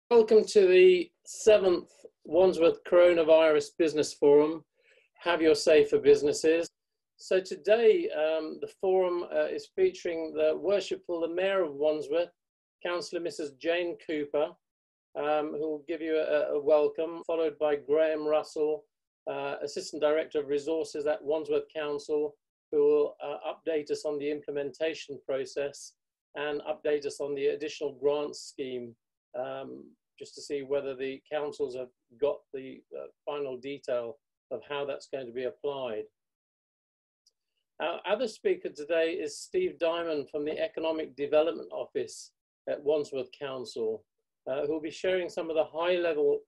Welcome to the 7th Wandsworth Coronavirus Business Forum, Have Your Say for Businesses. So today the forum is featuring the Worshipful, the Mayor of Wandsworth, Councillor Mrs. Jane Cooper, who will give you a welcome, followed by Graham Russell, Assistant Director of Resources at Wandsworth Council, who will update us on the implementation process and update us on the additional grants scheme, just to see whether the councils have got the final detail of how that's going to be applied. Our other speaker today is Steve Diamond from the Economic Development Office at Wandsworth Council, who will be sharing some of the high-level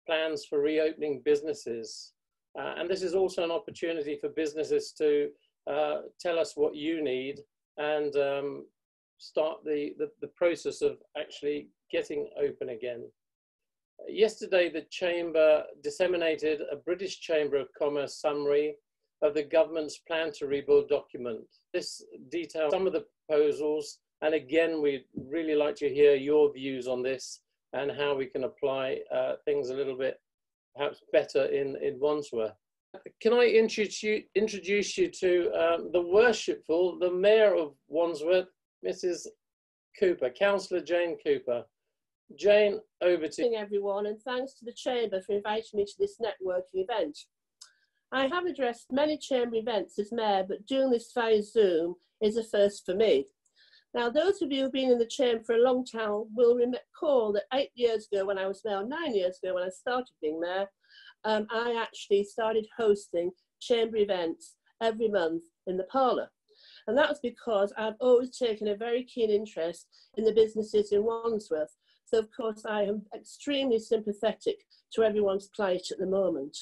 plans for reopening businesses. And this is also an opportunity for businesses to tell us what you need and start the process of actually getting open again. Yesterday, the Chamber disseminated a British Chamber of Commerce summary of the government's plan to rebuild document. This details some of the proposals, and again, we'd really like to hear your views on this and how we can apply things a little bit perhaps better in Wandsworth. Can I introduce you to the Worshipful, the Mayor of Wandsworth, Mrs. Cooper, Councillor Jane Cooper. Jane, over to you. Good morning, everyone, and thanks to the Chamber for inviting me to this networking event. I have addressed many Chamber events as Mayor, but doing this via Zoom is a first for me. Now, those of you who've been in the Chamber for a long time will recall that 8 years ago when I was Mayor, 9 years ago when I started being Mayor, I actually started hosting Chamber events every month in the parlour. And that was because I've always taken a very keen interest in the businesses in Wandsworth. So, of course, I am extremely sympathetic to everyone's plight at the moment.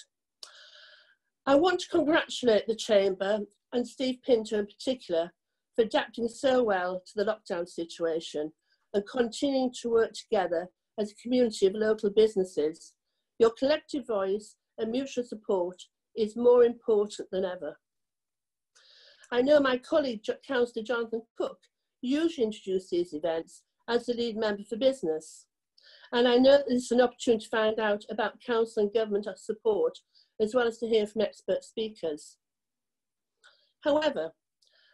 I want to congratulate the Chamber and Steve Pinto in particular for adapting so well to the lockdown situation and continuing to work together as a community of local businesses. Your collective voice and mutual support is more important than ever. I know my colleague, Councillor Jonathan Cook, usually introduces these events as the lead member for business. And I know this is an opportunity to find out about council and government support, as well as to hear from expert speakers. However,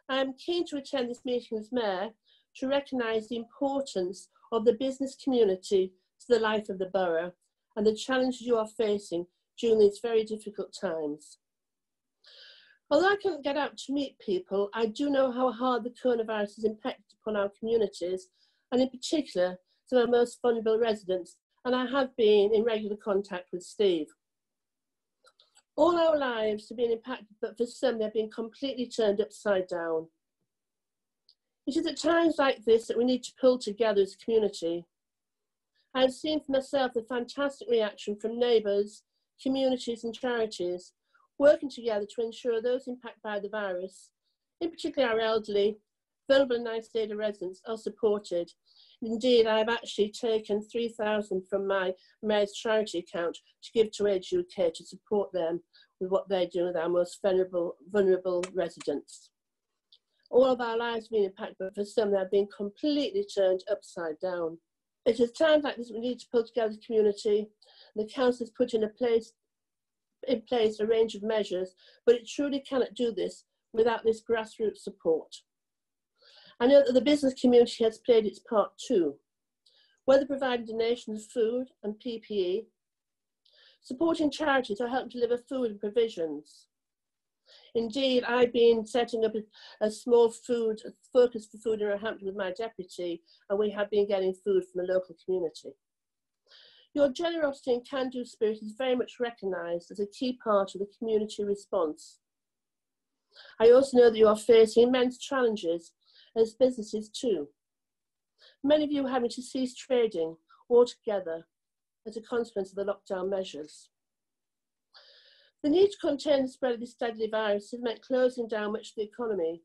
I am keen to attend this meeting as Mayor to recognise the importance of the business community to the life of the borough and the challenges you are facing during these very difficult times. Although I can't get out to meet people, I do know how hard the coronavirus has impacted upon our communities, and in particular, some of our most vulnerable residents, and I have been in regular contact with Steve. All our lives have been impacted, but for some, they've been completely turned upside down. It is at times like this that we need to pull together as a community. I have seen for myself the fantastic reaction from neighbours, communities and charities, working together to ensure those impacted by the virus, in particular our elderly, vulnerable and isolated residents, are supported. Indeed, I've actually taken 3,000 from my Mayor's charity account to give to Age UK to support them with what they do with our most vulnerable residents. All of our lives have been impacted, but for some they have been completely turned upside down. It is times like this we need to pull together the community. The council has put in place a range of measures, but it truly cannot do this without this grassroots support. I know that the business community has played its part too, whether providing donations of food and PPE, supporting charities or helping deliver food and provisions. Indeed, I've been setting up a small focus for food in Roehampton with my deputy, and we have been getting food from the local community. Your generosity and can-do spirit is very much recognised as a key part of the community response. I also know that you are facing immense challenges as businesses too. Many of you having to cease trading altogether as a consequence of the lockdown measures. The need to contain the spread of this deadly virus has meant closing down much of the economy,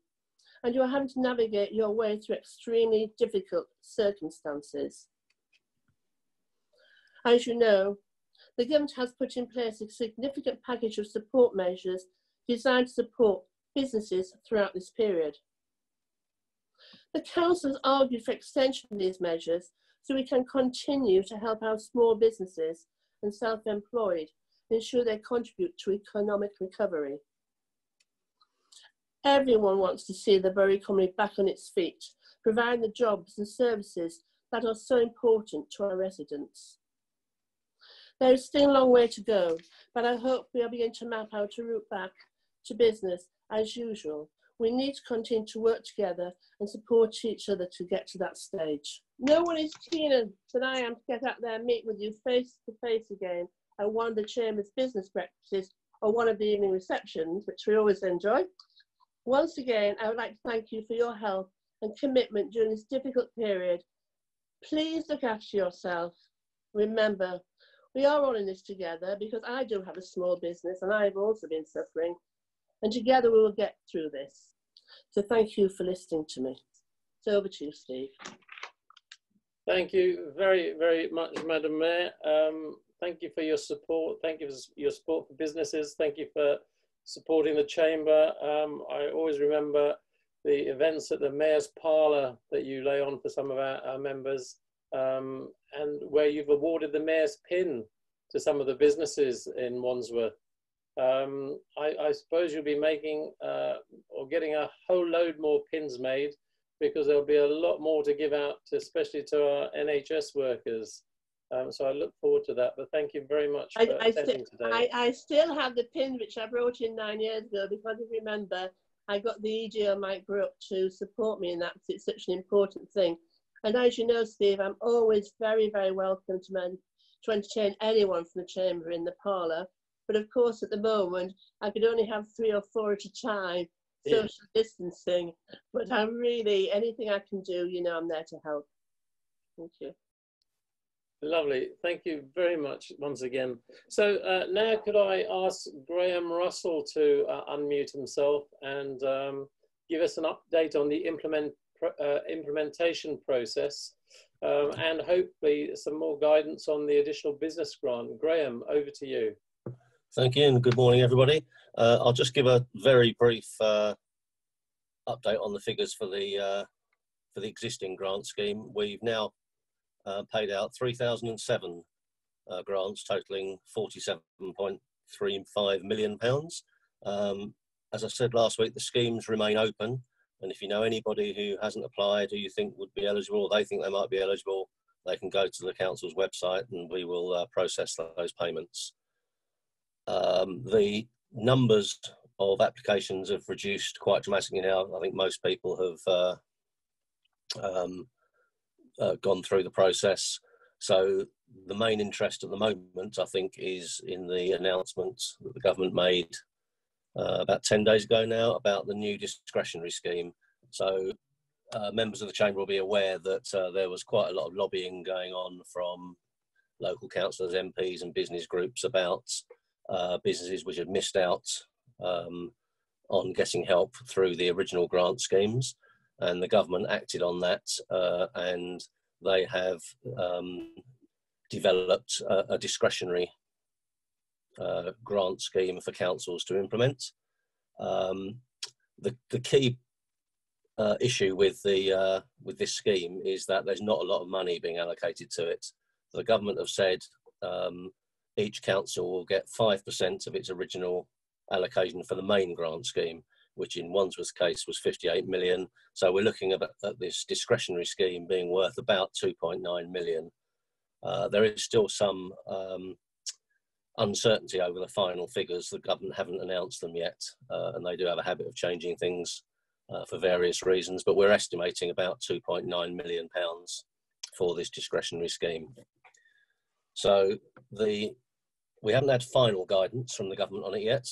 and you are having to navigate your way through extremely difficult circumstances. As you know, the government has put in place a significant package of support measures designed to support businesses throughout this period. The Council has argued for extension of these measures so we can continue to help our small businesses and self-employed, ensure they contribute to economic recovery. Everyone wants to see the borough economy back on its feet, providing the jobs and services that are so important to our residents. There is still a long way to go, but I hope we are beginning to map out a route back to business as usual. We need to continue to work together and support each other to get to that stage. No one is keener than I am to get out there and meet with you face to face again at one of the Chamber's business breakfasts or one of the evening receptions, which we always enjoy. Once again, I would like to thank you for your help and commitment during this difficult period. Please look after yourself. Remember, we are all in this together because I do have a small business and I've also been suffering, and together we will get through this. So thank you for listening to me. So over to you, Steve. Thank you very, very much, Madam Mayor. Thank you for your support. Thank you for your support for businesses. Thank you for supporting the Chamber. I always remember the events at the Mayor's Parlour that you lay on for some of our members, and where you've awarded the Mayor's pin to some of the businesses in Wandsworth. I suppose you'll be making or getting a whole load more pins made, because there'll be a lot more to give out, especially to our NHS workers. So I look forward to that. But thank you very much for attending today. I still have the pin which I brought in 9 years ago, because if you remember, I got the EGO Micro up to support me in that, because it's such an important thing. And as you know, Steve, I'm always very, very welcome to entertain anyone from the Chamber in the parlour. But of course, at the moment, I could only have 3 or 4 at a time, social distancing. But I'm really, anything I can do, you know, I'm there to help. Thank you. Lovely. Thank you very much once again. So now could I ask Graham Russell to unmute himself and give us an update on the implementation process and hopefully some more guidance on the additional business grant. Graham, over to you. Thank you, and good morning, everybody. I'll just give a very brief update on the figures for the existing grant scheme. We've now paid out 3,007 grants, totaling £47.35 million. As I said last week, the schemes remain open, and if you know anybody who hasn't applied, who you think would be eligible, or they think they might be eligible, they can go to the council's website and we will process those payments. The numbers of applications have reduced quite dramatically now. I think most people have gone through the process. So the main interest at the moment, I think, is in the announcement that the government made about 10 days ago now about the new discretionary scheme. So members of the Chamber will be aware that there was quite a lot of lobbying going on from local councillors, MPs and business groups about businesses which had missed out on getting help through the original grant schemes. And the government acted on that, and they have developed a discretionary grant scheme for councils to implement. The key issue with this scheme is that there's not a lot of money being allocated to it. The government have said each council will get 5% of its original allocation for the main grant scheme, which in Wandsworth's case was 58 million. So we're looking at this discretionary scheme being worth about 2.9 million. There is still some uncertainty over the final figures. The government haven't announced them yet, and they do have a habit of changing things for various reasons, but we're estimating about £2.9 million for this discretionary scheme. So we haven't had final guidance from the government on it yet.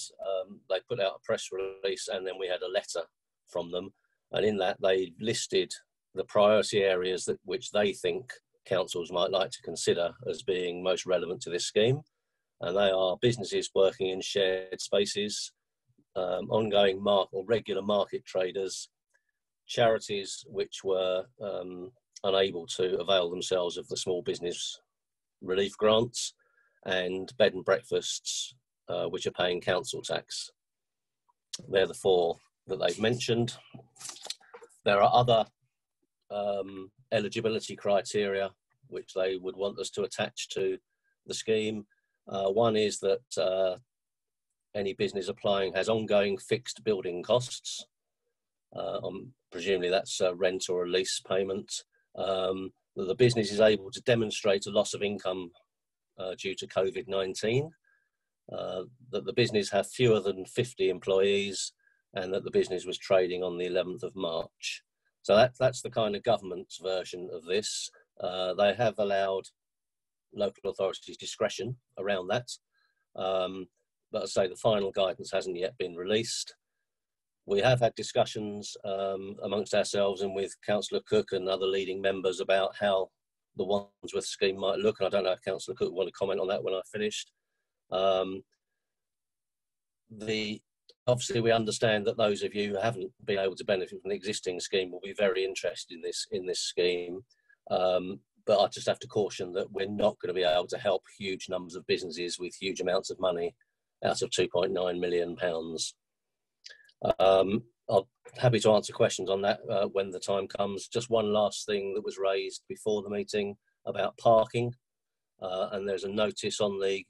They put out a press release and then we had a letter from them. And in that they listed the priority areas which they think councils might like to consider as being most relevant to this scheme. And they are businesses working in shared spaces, ongoing or regular market traders, charities which were unable to avail themselves of the small business relief grants, and bed and breakfasts which are paying council tax. They're the 4 that they've mentioned. There are other eligibility criteria which they would want us to attach to the scheme. One is that any business applying has ongoing fixed building costs. Presumably that's a rent or a lease payment. That the business is able to demonstrate a loss of income due to COVID-19. That the business have fewer than 50 employees, and that the business was trading on the 11th of March. So that's the kind of government's version of this. They have allowed local authorities discretion around that. But as I say, the final guidance hasn't yet been released. We have had discussions amongst ourselves and with Councillor Cook and other leading members about how the Wandsworth scheme might look. And I don't know if Councillor Cook want to comment on that when I've finished. Obviously, we understand that those of you who haven't been able to benefit from the existing scheme will be very interested in this scheme. But I just have to caution that we're not going to be able to help huge numbers of businesses with huge amounts of money out of £2.9 million. I'm happy to answer questions on that when the time comes. Just one last thing that was raised before the meeting about parking. And there's a notice on the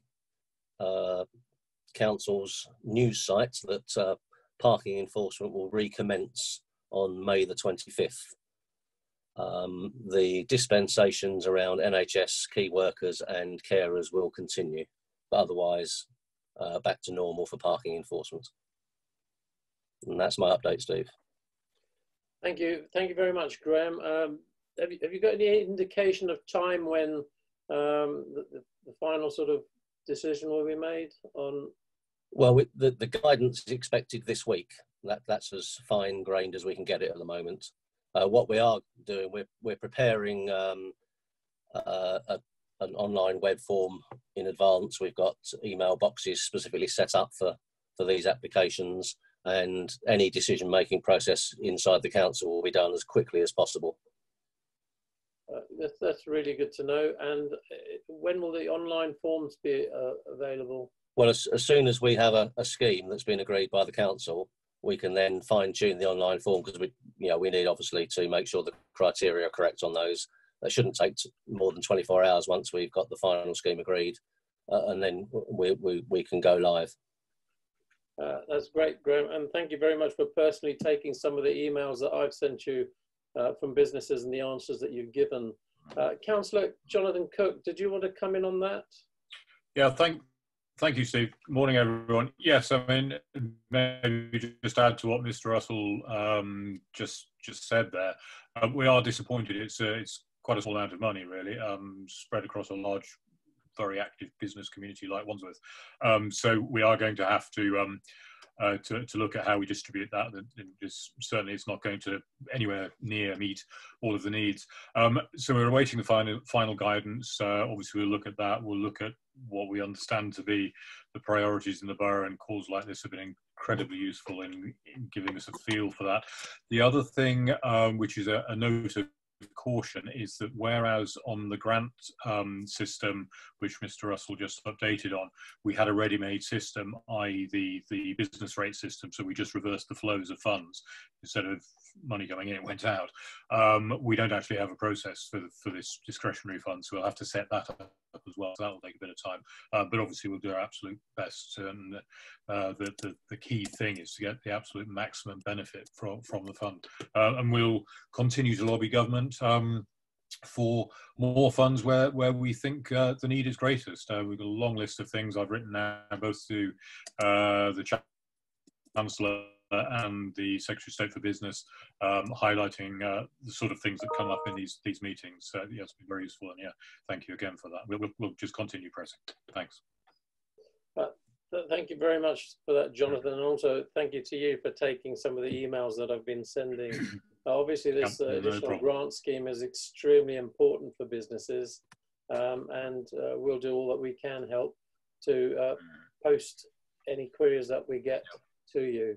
council's news site that parking enforcement will recommence on May the 25th. The dispensations around NHS key workers and carers will continue, but otherwise back to normal for parking enforcement. And that's my update, Steve. Thank you very much, Graham. Have you got any indication of time when the final sort of decision will be made on? Well, the guidance is expected this week. That's as fine-grained as we can get it at the moment. What we are doing, we're preparing an online web form in advance. We've got email boxes specifically set up for these applications, and any decision-making process inside the council will be done as quickly as possible. That's really good to know. And when will the online forms be available? Well, as soon as we have a scheme that's been agreed by the council, we can then fine-tune the online form, because we need obviously to make sure the criteria are correct on those. That shouldn't take more than 24 hours once we've got the final scheme agreed, and then we can go live. That's great, Graham, and thank you very much for personally taking some of the emails that I've sent you from businesses and the answers that you've given. Councillor Jonathan Cook, did you want to come in on that? Yeah, thank you, Steve. Morning, everyone. Yes, I mean, maybe just add to what Mr. Russell just said there. We are disappointed. It's quite a small amount of money, really, spread across a large, very active business community like Wandsworth. So we are going to have to look at how we distribute that. Certainly, it's not going to anywhere near meet all of the needs. So we're awaiting the final guidance. Obviously, we'll look at that. We'll look at what we understand to be the priorities in the borough, and calls like this have been incredibly useful in giving us a feel for that. The other thing, which is a note of caution, is that whereas on the grant system, which Mr. Russell just updated on, we had a ready-made system, i.e. the business rate system, so we just reversed the flows of funds. Instead of money going in, it went out. We don't actually have a process for this discretionary fund, so we'll have to set that up as well. So that will take a bit of time, but obviously we'll do our absolute best. And the key thing is to get the absolute maximum benefit from the fund, and we'll continue to lobby government for more funds where we think the need is greatest. We've got a long list of things I've written now, both to the Chancellor and the Secretary of State for Business, highlighting the sort of things that come up in these meetings. Yeah, it's been very useful, and yeah, thank you again for that. We'll just continue pressing. Thanks. Thank you very much for that, Jonathan, and also thank you to you for taking some of the emails that I've been sending. Obviously, this additional grant scheme is extremely important for businesses, and we'll do all that we can help to post any queries that we get to you.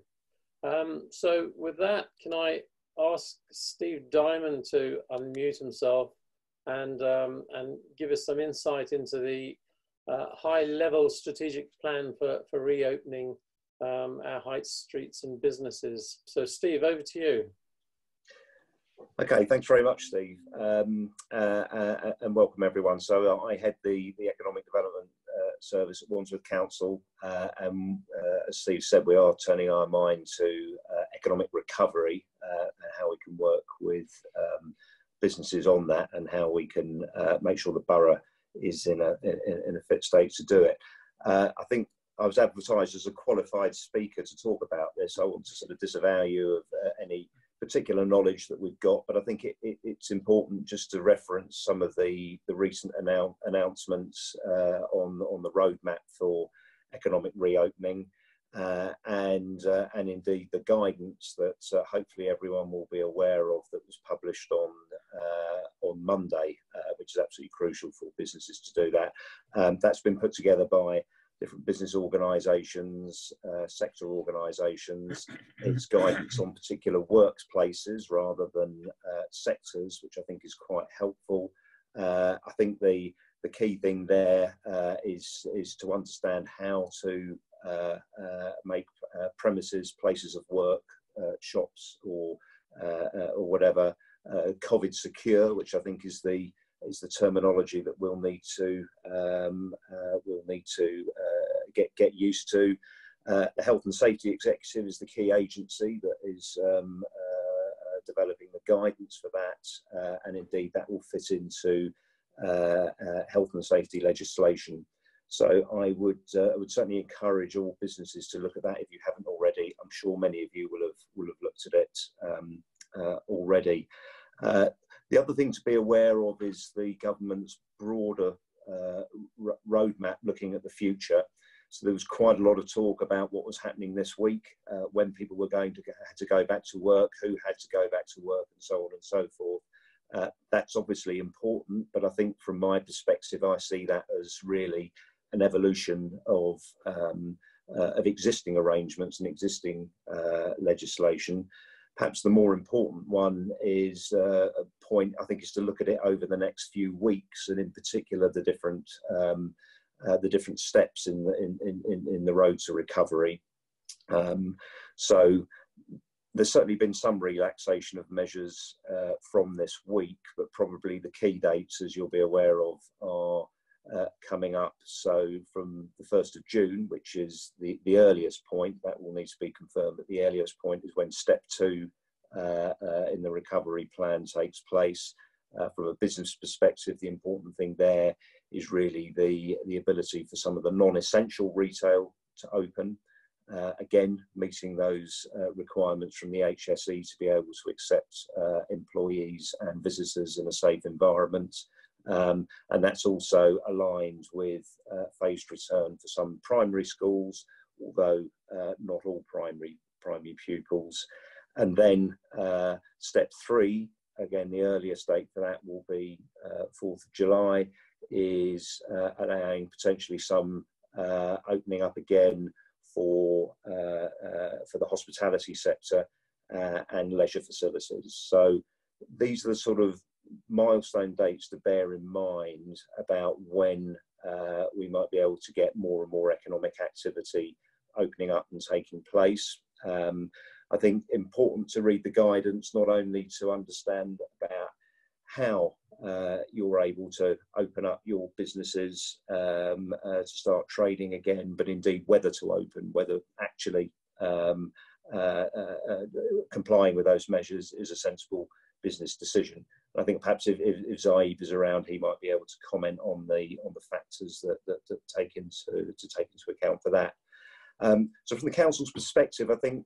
So with that, can I ask Steve Diamond to unmute himself and give us some insight into the high-level strategic plan for reopening our high streets and businesses. So Steve, over to you. Okay, thanks very much, Steve, and welcome everyone. So I head the Economic Development Service at Wandsworth Council, and as Steve said, we are turning our mind to economic recovery and how we can work with businesses on that, and how we can make sure the borough is in a fit state to do it. I think I was advertised as a qualified speaker to talk about this. I want to sort of disavow you of any particular knowledge that we've got, but I think it's important just to reference some of the recent announcements on the roadmap for economic reopening, and indeed the guidance that hopefully everyone will be aware of, that was published on Monday, which is absolutely crucial for businesses to do that. That's been put together by different business organisations, sector organisations. It's guidance on particular workplaces rather than sectors, which I think is quite helpful. I think the key thing there is to understand how to make premises, places of work, shops or whatever, COVID secure, which I think is the terminology that we'll need to get used to. The Health and Safety Executive is the key agency that is developing the guidance for that, and indeed that will fit into health and safety legislation. So I would certainly encourage all businesses to look at that if you haven't already. I'm sure many of you will have looked at it already. The other thing to be aware of is the government's broader roadmap looking at the future. So there was quite a lot of talk about what was happening this week, when people were going to had to go back to work, who had to go back to work, and so on and so forth. That's obviously important, but I think from my perspective, I see that as really an evolution of existing arrangements and existing legislation. Perhaps the more important one is a point, I think, is to look at it over the next few weeks, and in particular the different steps in the road to recovery. So there's certainly been some relaxation of measures from this week, but probably the key dates, as you'll be aware of, are coming up. So from the 1st of June, which is the earliest point, that will need to be confirmed, but the earliest point is when step 2 in the recovery plan takes place. From a business perspective, the important thing there is really the ability for some of the non-essential retail to open, again meeting those requirements from the HSE to be able to accept employees and visitors in a safe environment. And that's also aligned with phased return for some primary schools, although not all primary pupils. And then step 3, again, the earliest date for that will be 4th of July, is allowing potentially some opening up again for the hospitality sector and leisure facilities. So these are the sort of milestone dates to bear in mind about when we might be able to get more and more economic activity opening up and taking place. I think important to read the guidance, not only to understand about how you're able to open up your businesses to start trading again, but indeed whether to open, whether actually complying with those measures is a sensible business decision. I think perhaps if Zaib is around, he might be able to comment on the factors that take into account for that. So from the council's perspective, I think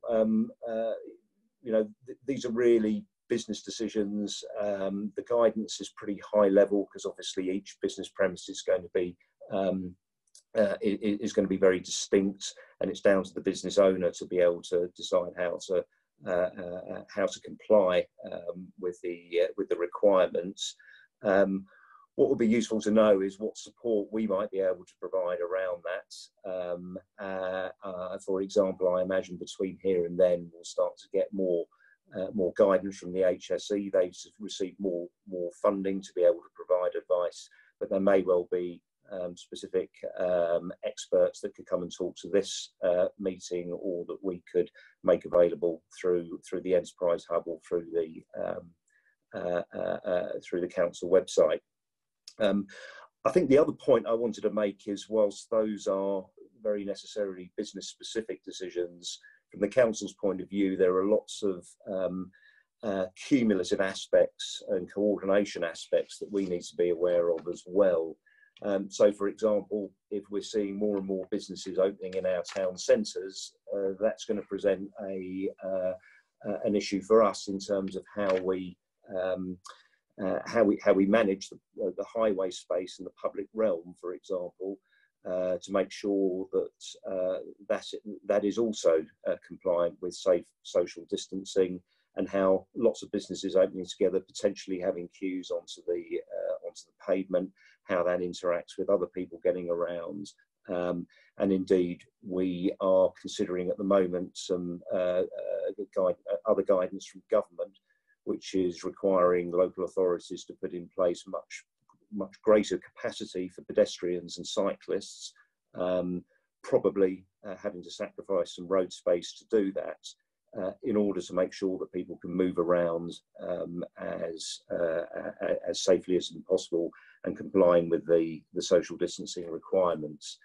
these are really business decisions. The guidance is pretty high level because obviously each business premise is going to be very distinct, and it's down to the business owner to be able to decide how to comply with the requirements. What would be useful to know is what support we might be able to provide around that. For example, I imagine between here and then we'll start to get more guidance from the HSE. They've received more funding to be able to provide advice, but there may well be specific experts that could come and talk to this meeting, or that we could make available through the Enterprise Hub or through through the council website. I think the other point I wanted to make is, whilst those are very necessarily business-specific decisions, from the council's point of view, there are lots of cumulative aspects and coordination aspects that we need to be aware of as well. So, for example, if we're seeing more and more businesses opening in our town centres, that's going to present an issue for us in terms of how we manage the highway space and the public realm, for example, to make sure that that is also compliant with safe social distancing, and how lots of businesses opening together, potentially having queues onto the pavement, how that interacts with other people getting around. And indeed, we are considering at the moment some other guidance from government, which is requiring local authorities to put in place much greater capacity for pedestrians and cyclists, probably having to sacrifice some road space to do that, in order to make sure that people can move around as safely as possible and complying with the social distancing requirements.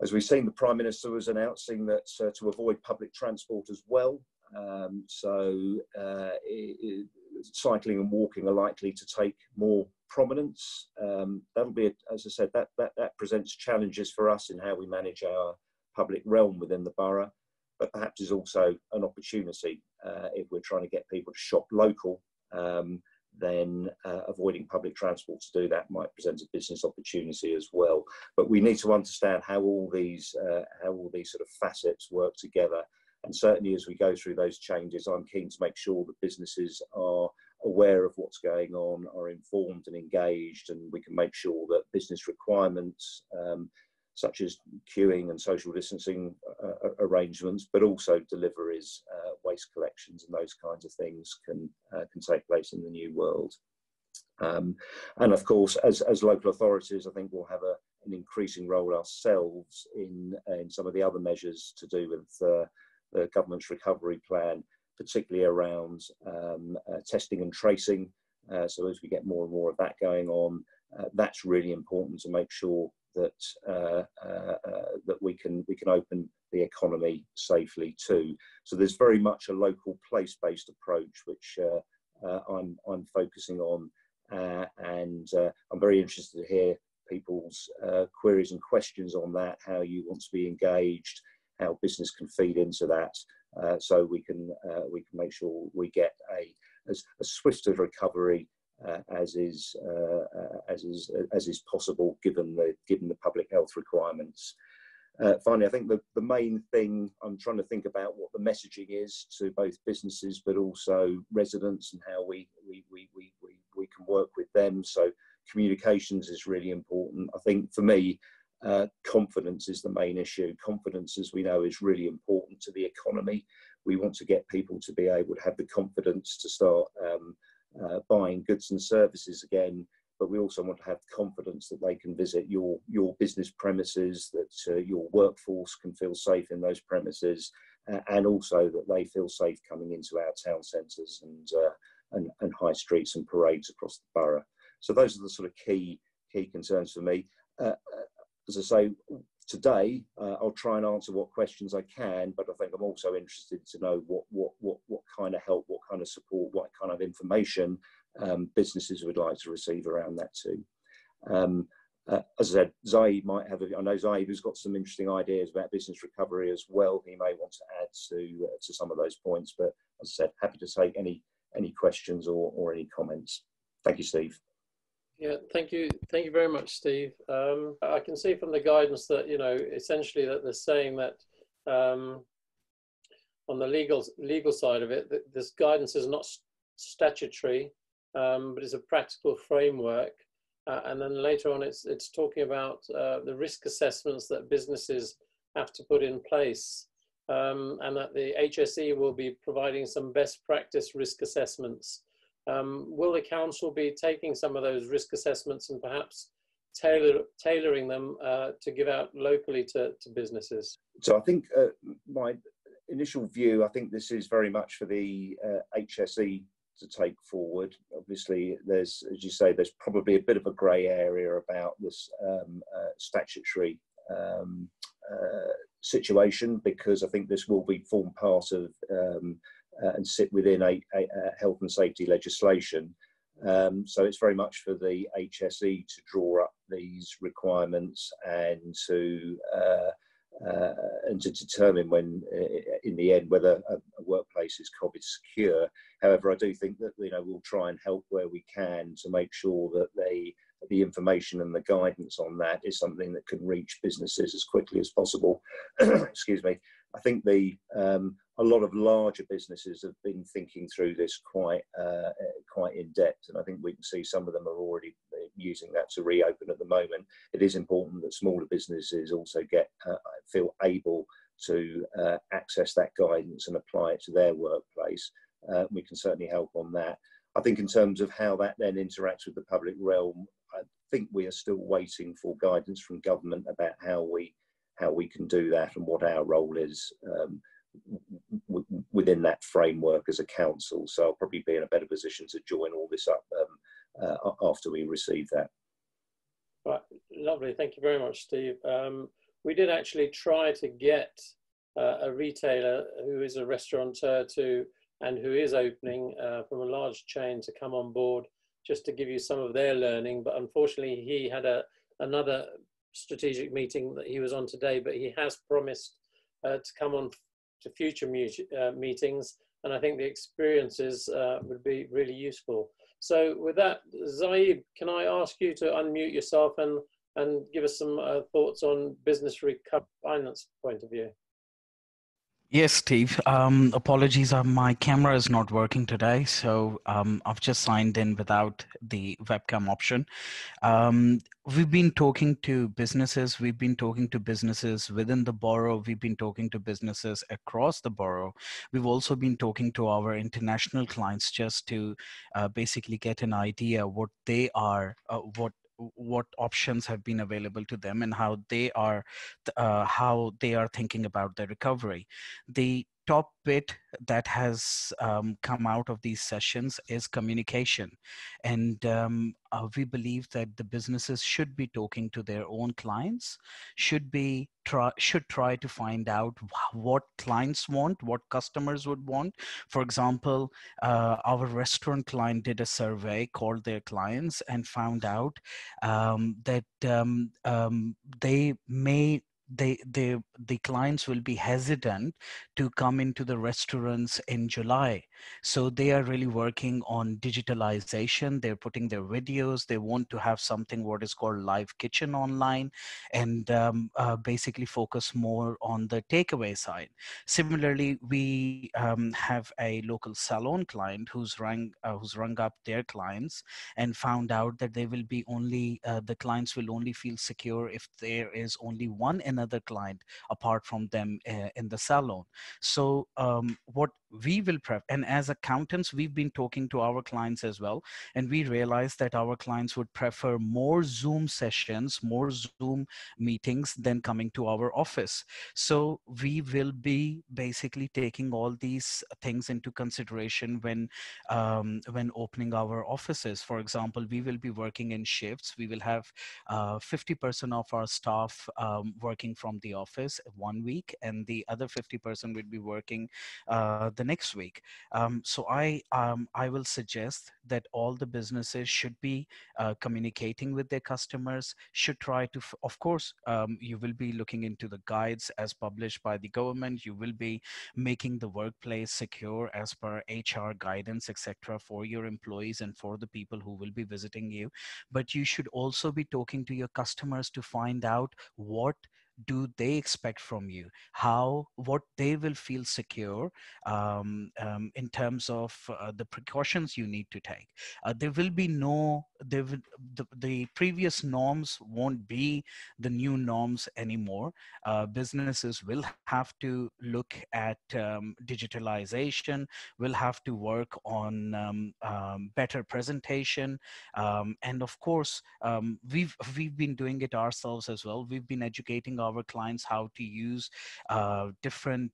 As we've seen, the Prime Minister was announcing that to avoid public transport as well, cycling and walking are likely to take more prominence. That'll be, as I said, that presents challenges for us in how we manage our public realm within the borough, but perhaps is also an opportunity if we're trying to get people to shop local. Then avoiding public transport to do that might present a business opportunity as well. But we need to understand how all these sort of facets work together. And certainly, as we go through those changes, I'm keen to make sure that businesses are aware of what's going on, are informed and engaged, and we can make sure that business requirements, such as queuing and social distancing arrangements, but also deliveries, waste collections and those kinds of things can take place in the new world. And of course, as local authorities, I think we'll have an increasing role ourselves in some of the other measures to do with the government's recovery plan, particularly around testing and tracing. So as we get more and more of that going on, that's really important to make sure that that we can open the economy safely too. So there's very much a local place-based approach which I'm focusing on, and I'm very interested to hear people's queries and questions on that, how you want to be engaged, how business can feed into that, so we can make sure we get as swift a recovery as is possible given the public health requirements. Finally, I think the main thing, I'm trying to think about what the messaging is to both businesses but also residents, and how we can work with them. So communications is really important. I think for me, confidence is the main issue. Confidence, as we know, is really important to the economy. We want to get people to be able to have the confidence to start buying goods and services again, but we also want to have confidence that they can visit your business premises, that your workforce can feel safe in those premises, and also that they feel safe coming into our town centres and high streets and parades across the borough. So those are the sort of key concerns for me. As I say, today I'll try and answer what questions I can, but I think I'm also interested to know what kind of help, what kind of support, what kind of information businesses would like to receive around that too. As I said, Zaib might have, I know Zaib has got some interesting ideas about business recovery as well. He may want to add to some of those points, but as I said, happy to take any questions or any comments. Thank you, Steve. Yeah, thank you very much, Steve. I can see from the guidance that, you know, essentially that they're saying that on the legal side of it, that this guidance is not statutory, but it's a practical framework. And then later on, it's talking about the risk assessments that businesses have to put in place, and that the HSE will be providing some best practice risk assessments. Will the council be taking some of those risk assessments and perhaps tailoring them to give out locally to businesses? So I think my initial view, I think this is very much for the HSE take forward. Obviously, there's, as you say, there's probably a bit of a grey area about this statutory situation, because I think this will form part of and sit within a health and safety legislation. So it's very much for the HSE to draw up these requirements and to determine when, in the end, whether a workplace is COVID secure. However, I do think that we'll try and help where we can to make sure that the information and the guidance on that is something that can reach businesses as quickly as possible. Excuse me. I think a lot of larger businesses have been thinking through this quite in depth, and I think we can see some of them are already using that to reopen at the moment. It is important that smaller businesses also feel able to access that guidance and apply it to their workplace. We can certainly help on that. I think in terms of how that then interacts with the public realm, I think we are still waiting for guidance from government about how we can do that and what our role is within that framework as a council. So I'll probably be in a better position to join all this up after we receive that. Right, lovely. Thank you very much, Steve. We did actually try to get a retailer who is a restaurateur and who is opening from a large chain to come on board just to give you some of their learning, but unfortunately he had another strategic meeting that he was on today, but he has promised to come on to future meetings, and I think the experiences would be really useful. So with that, Zaib, can I ask you to unmute yourself and give us some thoughts on business recovery finance point of view? Yes, Steve. Apologies, my camera is not working today, so I've just signed in without the webcam option. We've been talking to businesses. We've been talking to businesses within the borough. We've been talking to businesses across the borough. We've also been talking to our international clients just to basically get an idea what they are, what options have been available to them and how they are thinking about their recovery. The top bit that has come out of these sessions is communication, and we believe that the businesses should be talking to their own clients, should try to find out what clients want, what customers would want. For example, our restaurant client did a survey, called their clients, and found out that the clients will be hesitant to come into the restaurants in July. So they are really working on digitalization. They're putting their videos. They want to have something what is called live kitchen online, and basically focus more on the takeaway side. Similarly, we have a local salon client who's rung up their clients and found out that they will be the clients will only feel secure if there is only one another client apart from them in the salon. So what we will and as accountants, we've been talking to our clients as well, and we realized that our clients would prefer more Zoom sessions, more Zoom meetings than coming to our office. So we will be basically taking all these things into consideration when opening our offices. For example, we will be working in shifts. We will have 50% of our staff working from the office 1 week, and the other 50% will be working the next week. So I will suggest that all the businesses should be communicating with their customers, should try to, of course, you will be looking into the guides as published by the government. You will be making the workplace secure as per HR guidance, etc., for your employees and for the people who will be visiting you. But you should also be talking to your customers to find out what do they expect from you, what they will feel secure in terms of the precautions you need to take. The previous norms won't be the new norms anymore. Businesses will have to look at digitalization, will have to work on better presentation, and of course we've been doing it ourselves as well. We've been educating our our clients how to use different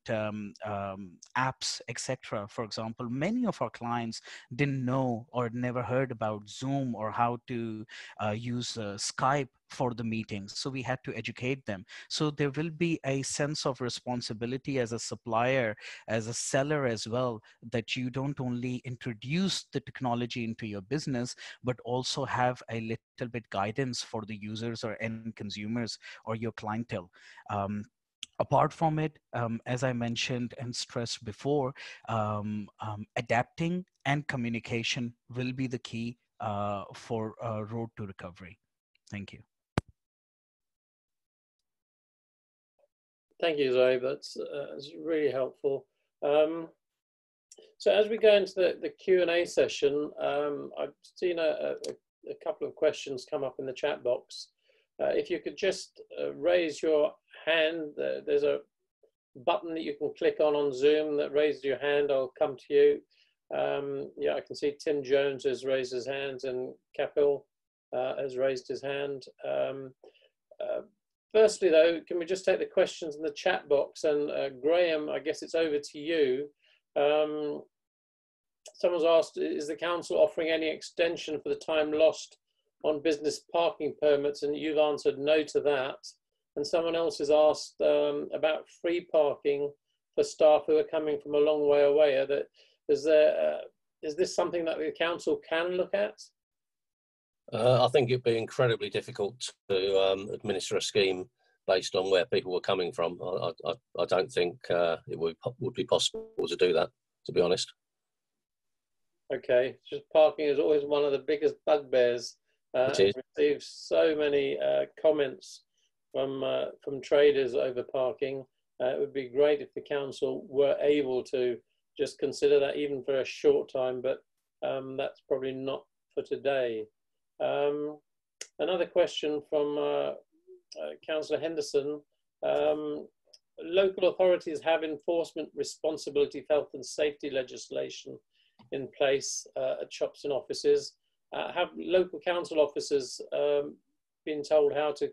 apps, etc. For example, many of our clients didn't know or never heard about Zoom or how to use Skype for the meetings. So we had to educate them. So there will be a sense of responsibility as a supplier, as a seller as well, that you don't only introduce the technology into your business, but also have a little bit guidance for the users or end consumers or your clientele. Apart from it, as I mentioned and stressed before, adapting and communication will be the key for road to recovery. Thank you. Thank you, Zaib. That's really helpful. So as we go into the Q&A session, I've seen a couple of questions come up in the chat box. If you could just raise your hand, there's a button that you can click on Zoom that raises your hand. I'll come to you. Yeah, I can see Tim Jones has raised his hand and Kapil has raised his hand. Firstly, though, can we just take the questions in the chat box? And Graham, I guess it's over to you. Someone's asked, is the council offering any extension for the time lost on business parking permits? And you've answered no to that. And someone else has asked about free parking for staff who are coming from a long way away. Is this something that the council can look at? I think it'd be incredibly difficult to administer a scheme based on where people were coming from. I don't think it would be possible to do that, to be honest. Okay, just parking is always one of the biggest bugbears. I've received so many comments from traders over parking. It would be great if the council were able to just consider that even for a short time, but that's probably not for today. Another question from Councillor Henderson. Local authorities have enforcement responsibility for health and safety legislation in place at shops and offices. Have local council officers been told how to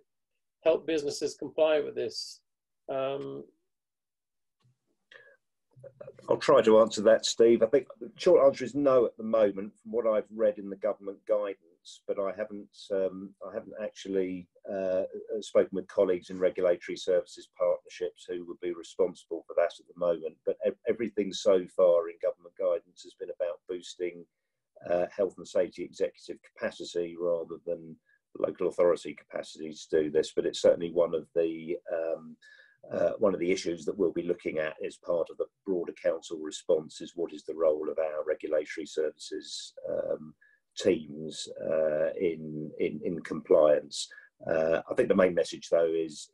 help businesses comply with this? I'll try to answer that, Steve. I think the short answer is no at the moment, from what I've read in the government guidance. But I haven't actually spoken with colleagues in regulatory services partnerships who would be responsible for that at the moment. But everything so far in government guidance has been about boosting health and safety executive capacity rather than local authority capacity to do this. But it's certainly one of the issues that we'll be looking at as part of the broader council response is what is the role of our regulatory services teams in compliance. I think the main message, though, is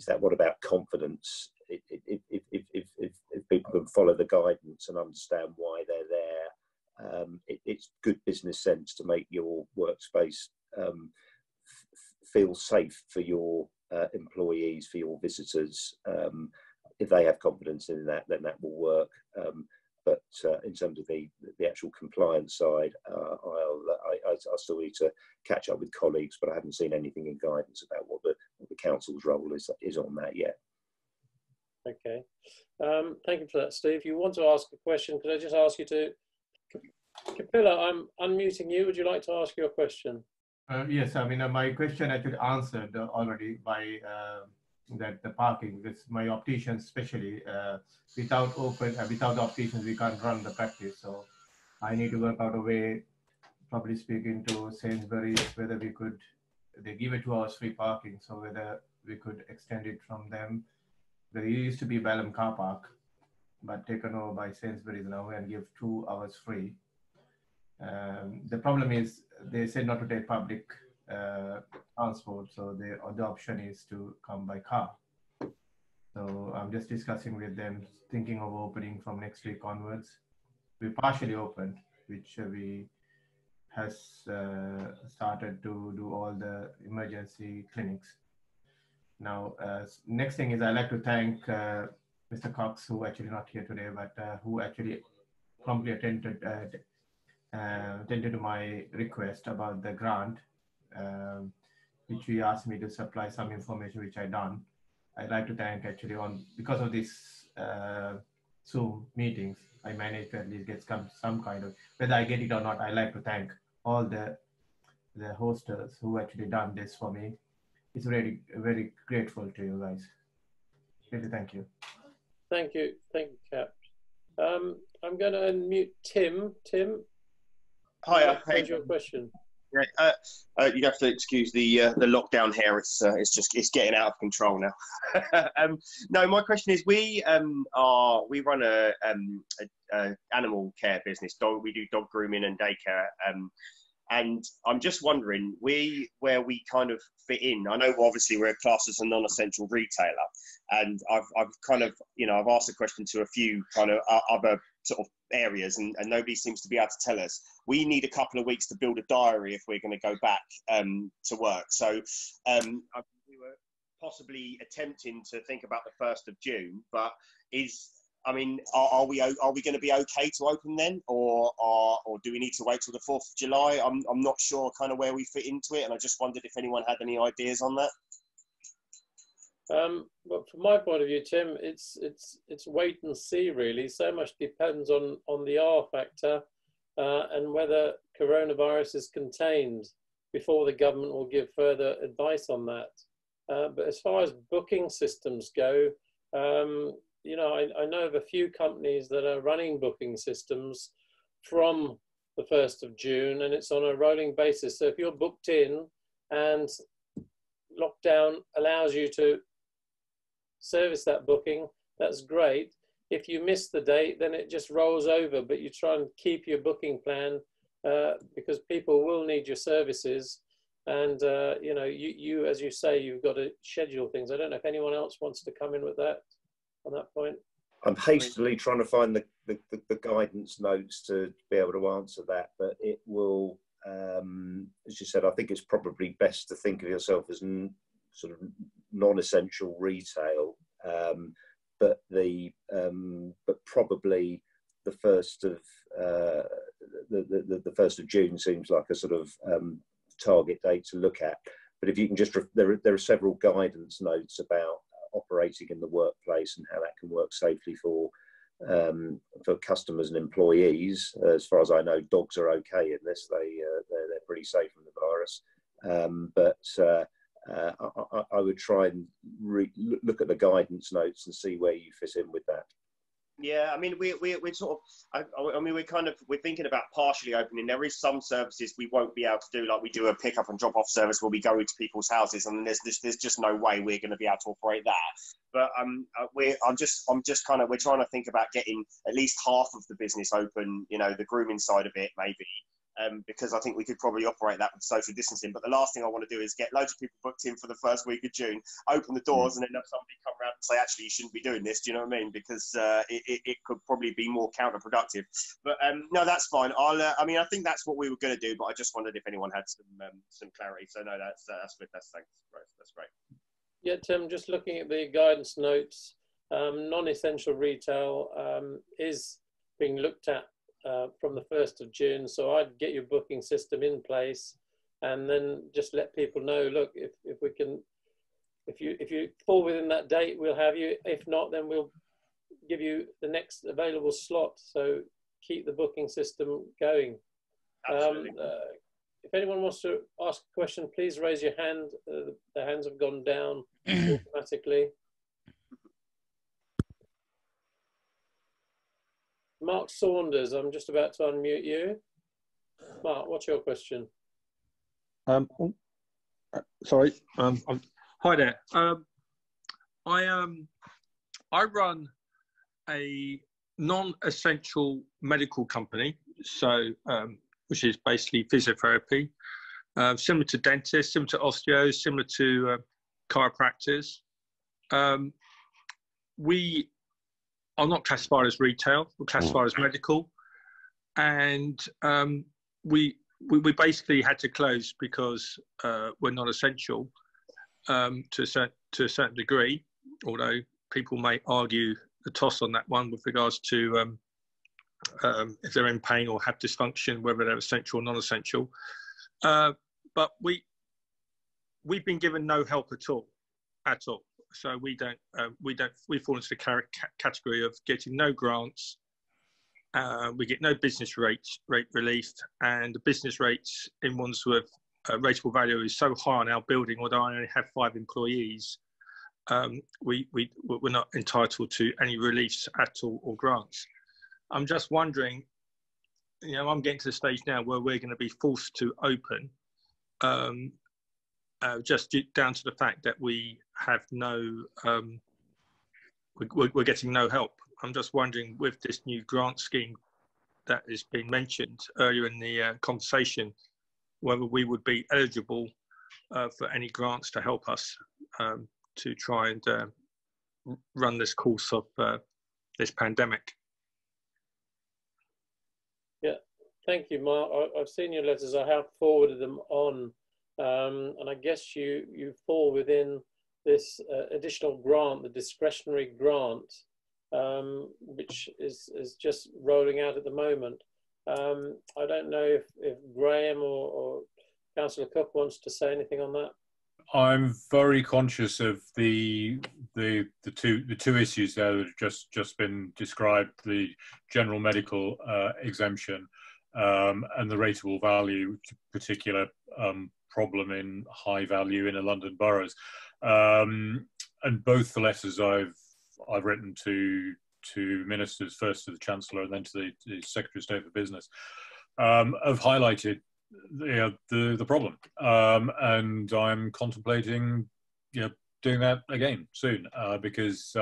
that what about confidence? If people can follow the guidance and understand why they're there, it's good business sense to make your workspace feel safe for your employees, for your visitors. If they have confidence in that, then that will work. But in terms of the actual compliance side, I still need to catch up with colleagues, but I haven't seen anything in guidance about what the council's role is on that yet. Okay, thank you for that, Steve. If you want to ask a question, could I just ask you to, Kapila, I'm unmuting you. Would you like to ask your question? Yes, I mean, my question actually answered already by that the parking, because my opticians especially, without the opticians, we can't run the practice. So I need to work out a way, probably speaking to Sainsbury's, whether they give it 2 hours free parking, so whether we could extend it from them. There used to be Balham car park, but taken over by Sainsbury's now and give 2 hours free. The problem is they said not to take public transport, so the other option is to come by car. So I'm just discussing with them, thinking of opening from next week onwards. We partially opened, which we has started to do all the emergency clinics. Now, next thing is I'd like to thank Mr. Cox, who actually not here today, but who actually promptly attended to my request about the grant. which you asked me to supply some information, which I done. I'd like to thank actually because of this Zoom meetings, I managed to at least get some kind of, whether I get it or not, I like to thank all the hosters who actually done this for me. It's really very grateful to you guys. Really, thank you. Thank you, Cap. I'm going to unmute Tim. Tim, hi. What's your question? Yeah, you have to excuse the lockdown here. It's getting out of control now. No, my question is we run a animal care business. We do dog grooming and daycare. And I'm just wondering where we kind of fit in. I know obviously we're classed as a non-essential retailer, and I've kind of, I've asked the question to a few kind of other sort of areas, and nobody seems to be able to tell us. We need a couple of weeks to build a diary if we're going to go back to work. So we were possibly attempting to think about the 1st of June, but are we going to be okay to open then, or do we need to wait till the 4th of July? I'm not sure kind of where we fit into it, and I just wondered if anyone had any ideas on that. But from my point of view, Tim, it's wait and see really. So much depends on the R factor and whether coronavirus is contained before the government will give further advice on that. But as far as booking systems go, I know of a few companies that are running booking systems from the 1st of June, and it's on a rolling basis. So if you're booked in and lockdown allows you to service that booking, that's great. If you miss the date, then it just rolls over, but you try and keep your booking plan because people will need your services. And, you, as you say, you've got to schedule things. I don't know if anyone else wants to come in with that. On that point, I'm hastily trying to find the guidance notes to be able to answer that, but it will, as you said, I think it's probably best to think of yourself as sort of non-essential retail, but probably the 1st of June seems like a sort of target date to look at. But if you can just, there are several guidance notes about operating in the workplace and how that can work safely for customers and employees. As far as I know, dogs are okay in this; they're pretty safe from the virus. I would try and look at the guidance notes and see where you fit in with that. Yeah, we're sort of, we're thinking about partially opening. There is some services we won't be able to do, like we do a pick up and drop off service where we go into people's houses, and there's just no way we're going to be able to operate that. But we're trying to think about getting at least half of the business open, the grooming side of it maybe. Because I think we could probably operate that with social distancing. But the last thing I want to do is get loads of people booked in for the first week of June, open the doors, and then have somebody come around and say, actually, you shouldn't be doing this. Do you know what I mean? Because it could probably be more counterproductive. But no, that's fine. I think that's what we were going to do, but I just wondered if anyone had some clarity. So no, that's good. That's great. Yeah, Tim, just looking at the guidance notes, non-essential retail is being looked at from the 1st of June. So I'd get your booking system in place and then just let people know, look, if you fall within that date, we'll have you. If not, then we'll give you the next available slot. So keep the booking system going. If anyone wants to ask a question, please raise your hand. The hands have gone down automatically. Mark Saunders, I'm just about to unmute you. Mark, what's your question? Sorry. Hi there. I run a non-essential medical company, so which is basically physiotherapy, similar to dentists, similar to osteos, similar to chiropractors. We are not classified as retail, we're classified as medical, and we basically had to close because we're not essential to a certain degree, although people may argue the toss on that one with regards to if they're in pain or have dysfunction, whether they're essential or non-essential. But we've been given no help at all. So we fall into the category of getting no grants. We get no business rate relief, and the business rates in Wandsworth, rateable value is so high on our building. Although I only have 5 employees, we're not entitled to any reliefs at all or grants. I'm just wondering, you know, I'm getting to the stage now where we're going to be forced to open, just down to the fact that we have no, we're getting no help. I'm just wondering, with this new grant scheme that has been mentioned earlier in the conversation, whether we would be eligible for any grants to help us to try and run this course of this pandemic. Yeah, thank you, Mark. I've seen your letters. I have forwarded them on, and I guess you fall within this additional grant, the discretionary grant, which is just rolling out at the moment. I don't know if Graham or Councillor Cook wants to say anything on that. I'm very conscious of the two issues there that have just been described: the general medical exemption and the rateable value, particular problem in high value inner London boroughs. And both the letters I've written to ministers, first to the Chancellor and then to the Secretary of State for Business, have highlighted the problem, and I'm contemplating doing that again soon, because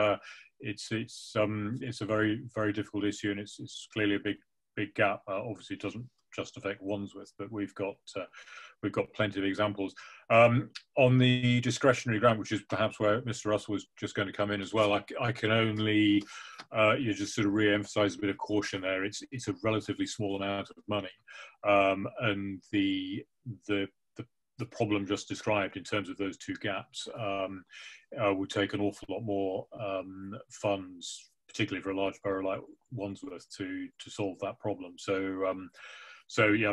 it's a very, very difficult issue, and it's clearly a big gap. Obviously, it doesn't just affect Wandsworth, but we've got plenty of examples. On the discretionary grant, which is perhaps where Mr. Russell was just going to come in as well, I can only just sort of re-emphasise a bit of caution there. It's a relatively small amount of money, and the problem just described in terms of those two gaps would take an awful lot more funds, particularly for a large borough like Wandsworth, to solve that problem. So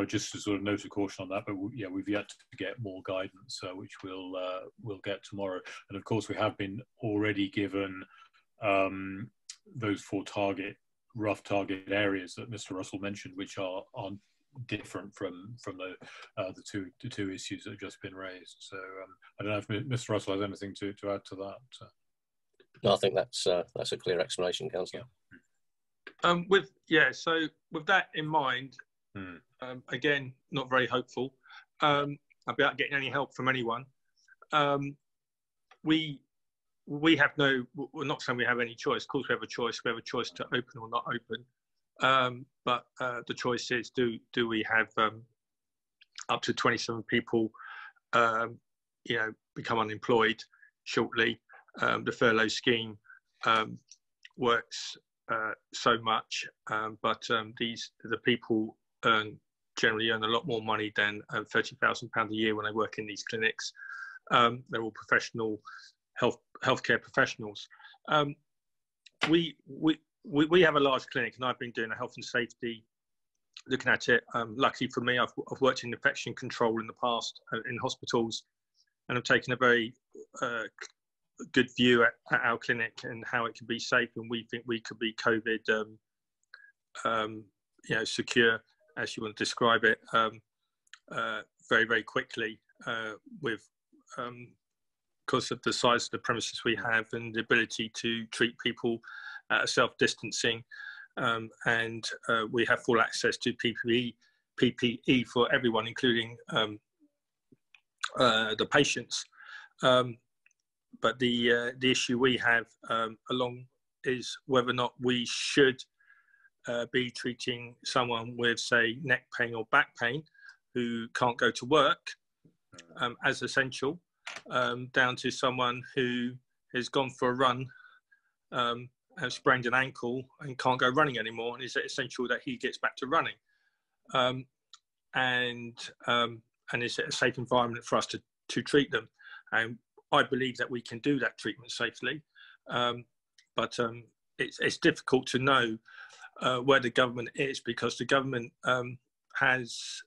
just a sort of note of caution on that, but we've yet to get more guidance, which we'll get tomorrow. And of course, we have been already given those 4 rough target areas that Mr. Russell mentioned, which are different from the two issues that have just been raised. So I don't know if Mr. Russell has anything to add to that. No, I think that's a clear explanation, Councillor. So with that in mind. Again, not very hopeful about getting any help from anyone. We have no. We're not saying we have any choice. Of course, we have a choice. We have a choice to open or not open. But the choice is: do we have up to 27 people, become unemployed shortly? The furlough scheme works so much, but the people generally earn a lot more money than £30,000 a year when they work in these clinics. They're all professional healthcare professionals. We have a large clinic, and I've been doing a health and safety, looking at it. Luckily for me, I've worked in infection control in the past in hospitals, and I've taken a very good view at our clinic and how it can be safe, and we think we could be COVID secure, as you want to describe it, very, very quickly, because of the size of the premises we have and the ability to treat people self-distancing, and we have full access to PPE for everyone, including the patients. But the issue we have along is whether or not we should be treating someone with, say, neck pain or back pain who can't go to work as essential, down to someone who has gone for a run, has sprained an ankle and can't go running anymore, and is it essential that he gets back to running? And is it a safe environment for us to treat them? And I believe that we can do that treatment safely, but it's difficult to know where the government is, because the government has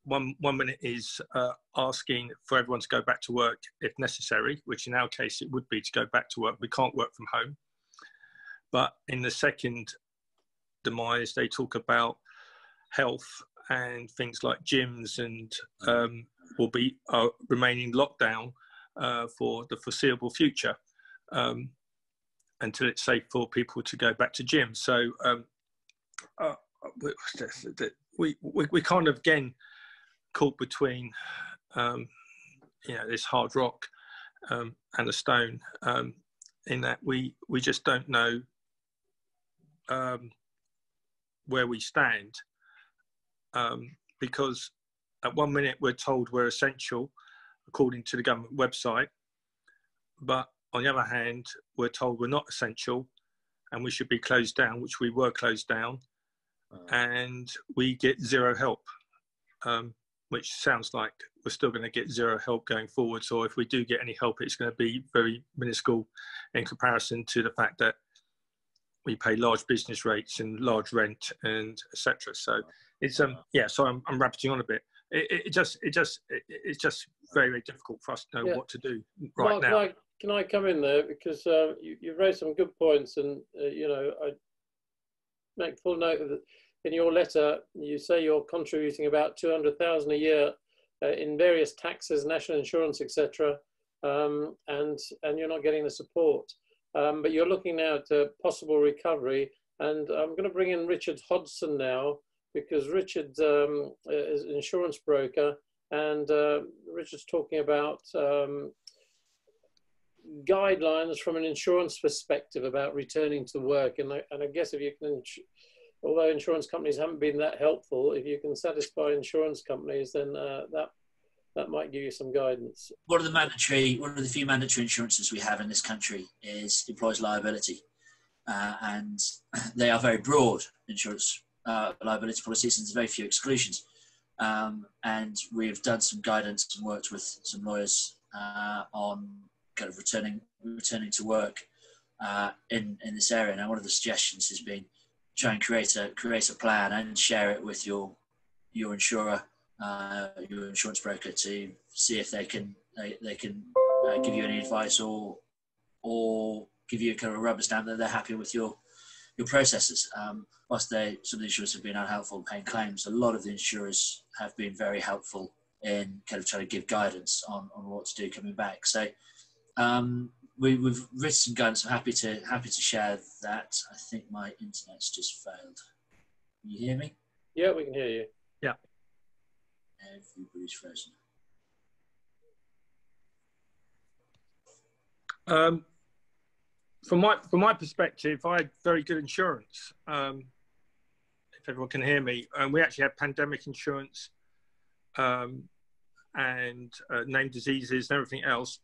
one minute is asking for everyone to go back to work if necessary, which in our case it would be to go back to work. We can't work from home. But in the second demise, they talk about health and things like gyms and will be remaining locked down for the foreseeable future until it's safe for people to go back to gyms. So we kind of again caught between this hard rock and a stone, in that we just don't know where we stand, because at one minute we're told we're essential according to the government website, but on the other hand we're told we're not essential and we should be closed down, which we were closed down, and we get zero help, which sounds like we're still going to get zero help going forward. So if we do get any help, it's going to be very minuscule in comparison to the fact that we pay large business rates and large rent and etc. So it's so I'm rabbiting on a bit. It's just very, very difficult for us to know what to do right now. Can I come in there, because you've raised some good points, and I make full note of it. In your letter, you say you're contributing about 200,000 a year in various taxes, national insurance, etc., and you're not getting the support. But you're looking now at possible recovery, and I'm going to bring in Richard Hodson now, because Richard is an insurance broker, and Richard's talking about guidelines from an insurance perspective about returning to work. And I guess if you can, although insurance companies haven't been that helpful, if you can satisfy insurance companies, then that might give you some guidance. One of the few mandatory insurances we have in this country is employer's liability, and they are very broad insurance liability policies, and there's very few exclusions. And we've done some guidance and worked with some lawyers on kind of returning to work in this area. Now, one of the suggestions has been try and create a plan and share it with your insurer, your insurance broker, to see if they can give you any advice or give you a kind of a rubber stamp that they're happy with your processes. Whilst some of the insurers have been unhelpful in paying claims, a lot of the insurers have been very helpful in kind of trying to give guidance on what to do coming back. So we've written some guidance. I'm happy to share that. I think my internet's just failed. Can you hear me? Yeah, we can hear you. Yeah. Everybody's frozen. From my perspective, I had very good insurance. If everyone can hear me, we actually had pandemic insurance and named diseases and everything else,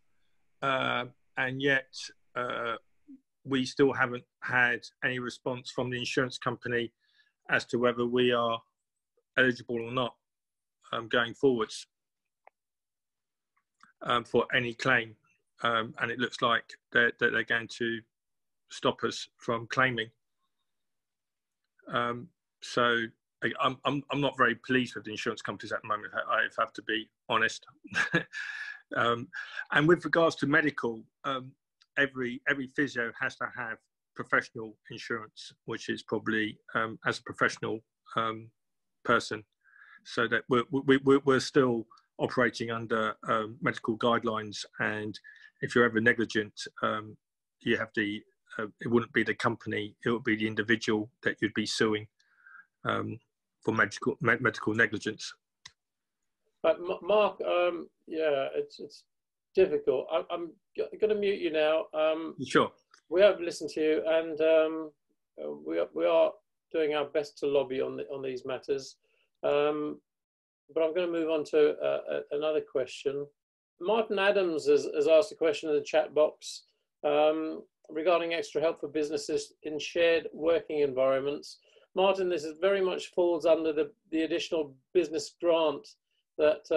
and yet we still haven't had any response from the insurance company as to whether we are eligible or not going forwards for any claim. And it looks like they're going to stop us from claiming. So I'm not very pleased with the insurance companies at the moment, I have to be honest. And with regards to medical, every physio has to have professional insurance, which is probably as a professional person, so that we're still operating under medical guidelines. And if you're ever negligent, you have the it wouldn't be the company, it would be the individual that you'd be suing for medical negligence. But Mark, yeah, it's difficult. I'm going to mute you now. Sure. We have listened to you, and we are doing our best to lobby on these matters. But I'm going to move on to another question. Martin Adams has asked a question in the chat box regarding extra help for businesses in shared working environments. Martin, this is very much falls under the additional business grant that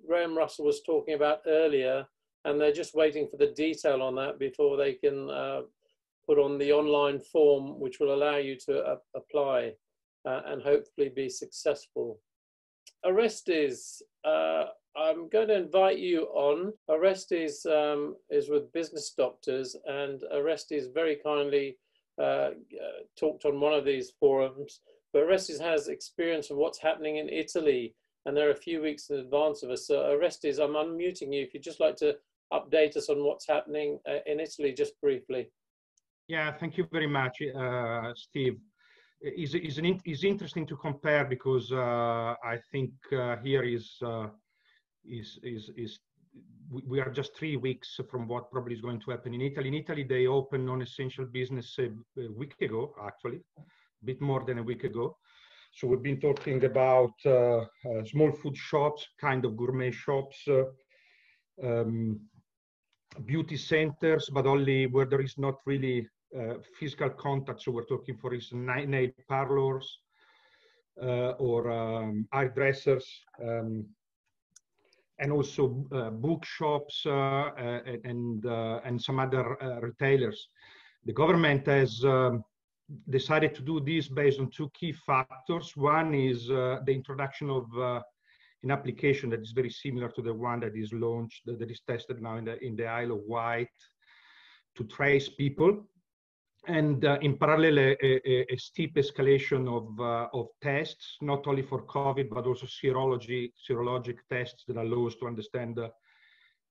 Graham Russell was talking about earlier, and they're just waiting for the detail on that before they can put on the online form, which will allow you to apply and hopefully be successful. Orestes, I'm going to invite you on. Orestes is with Business Doctors, and Orestes very kindly talked on one of these forums. But Orestes has experience of what's happening in Italy, and they're a few weeks in advance of us. So Orestes, I'm unmuting you if you'd just like to update us on what's happening in Italy, just briefly. Yeah, thank you very much, Steve. It's interesting to compare because I think here we are just 3 weeks from what probably is going to happen in Italy. In Italy, they opened non-essential business a week ago, actually, a bit more than a week ago. So we've been talking about small food shops, kind of gourmet shops, beauty centers, but only where there is not really physical contact. So we're talking, for instance, nail parlors or hairdressers, and also bookshops and some other retailers. The government has decided to do this based on 2 key factors. One is the introduction of an application that is very similar to the one that is launched, that is tested now in the Isle of Wight, to trace people. And in parallel, a steep escalation of tests, not only for COVID, but also serologic tests that allow us to understand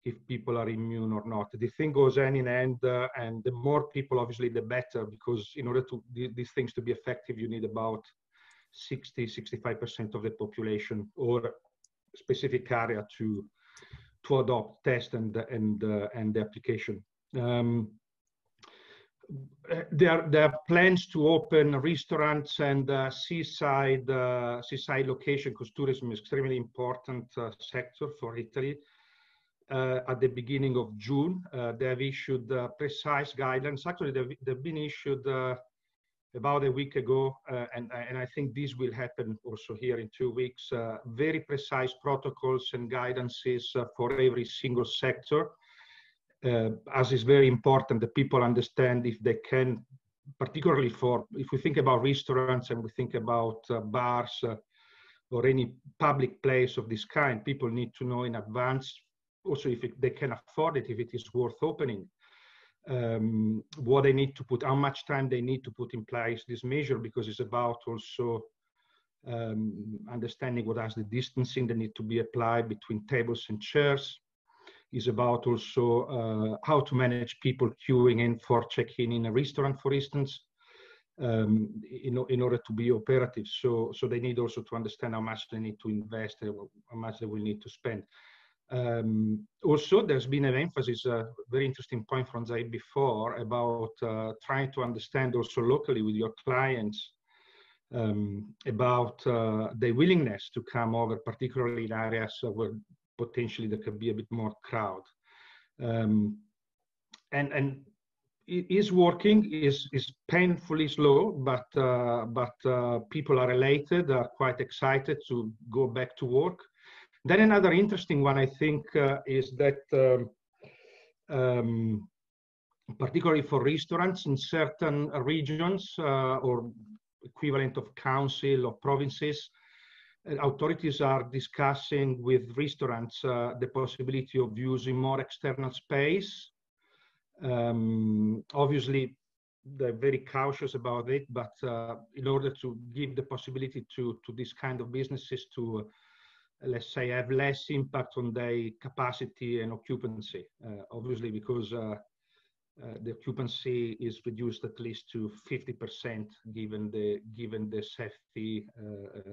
if people are immune or not. The thing goes hand in hand, and the more people, obviously, the better, because in order to these things to be effective, you need about 60–65% of the population or specific area to adopt test and the application. There are plans to open restaurants and seaside location, because tourism is extremely important sector for Italy. At the beginning of June, they have issued precise guidelines. Actually, they've been issued about a week ago, and I think this will happen also here in 2 weeks. Very precise protocols and guidances for every single sector. As is very important that people understand if they can, particularly if we think about restaurants and we think about bars or any public place of this kind, people need to know in advance also if they can afford it, if it is worth opening, what they need to put, how much time they need to put in place this measure, because it's about also understanding what is the distancing that need to be applied between tables and chairs. Is about also how to manage people queuing in for check-in in a restaurant, for instance, in order to be operative. So they need also to understand how much they need to invest, how much they will need to spend. Also, there's been an emphasis, a very interesting point from Zaib before, about trying to understand also locally with your clients about their willingness to come over, particularly in areas where potentially there could be a bit more crowd. And it is working, is painfully slow, but people are elated, are quite excited to go back to work. Then another interesting one, I think, is that particularly for restaurants in certain regions or equivalent of council or provinces, authorities are discussing with restaurants the possibility of using more external space. Obviously, they're very cautious about it, but in order to give the possibility to this kind of businesses to, let's say, have less impact on their capacity and occupancy, obviously, because the occupancy is reduced at least to 50% given the safety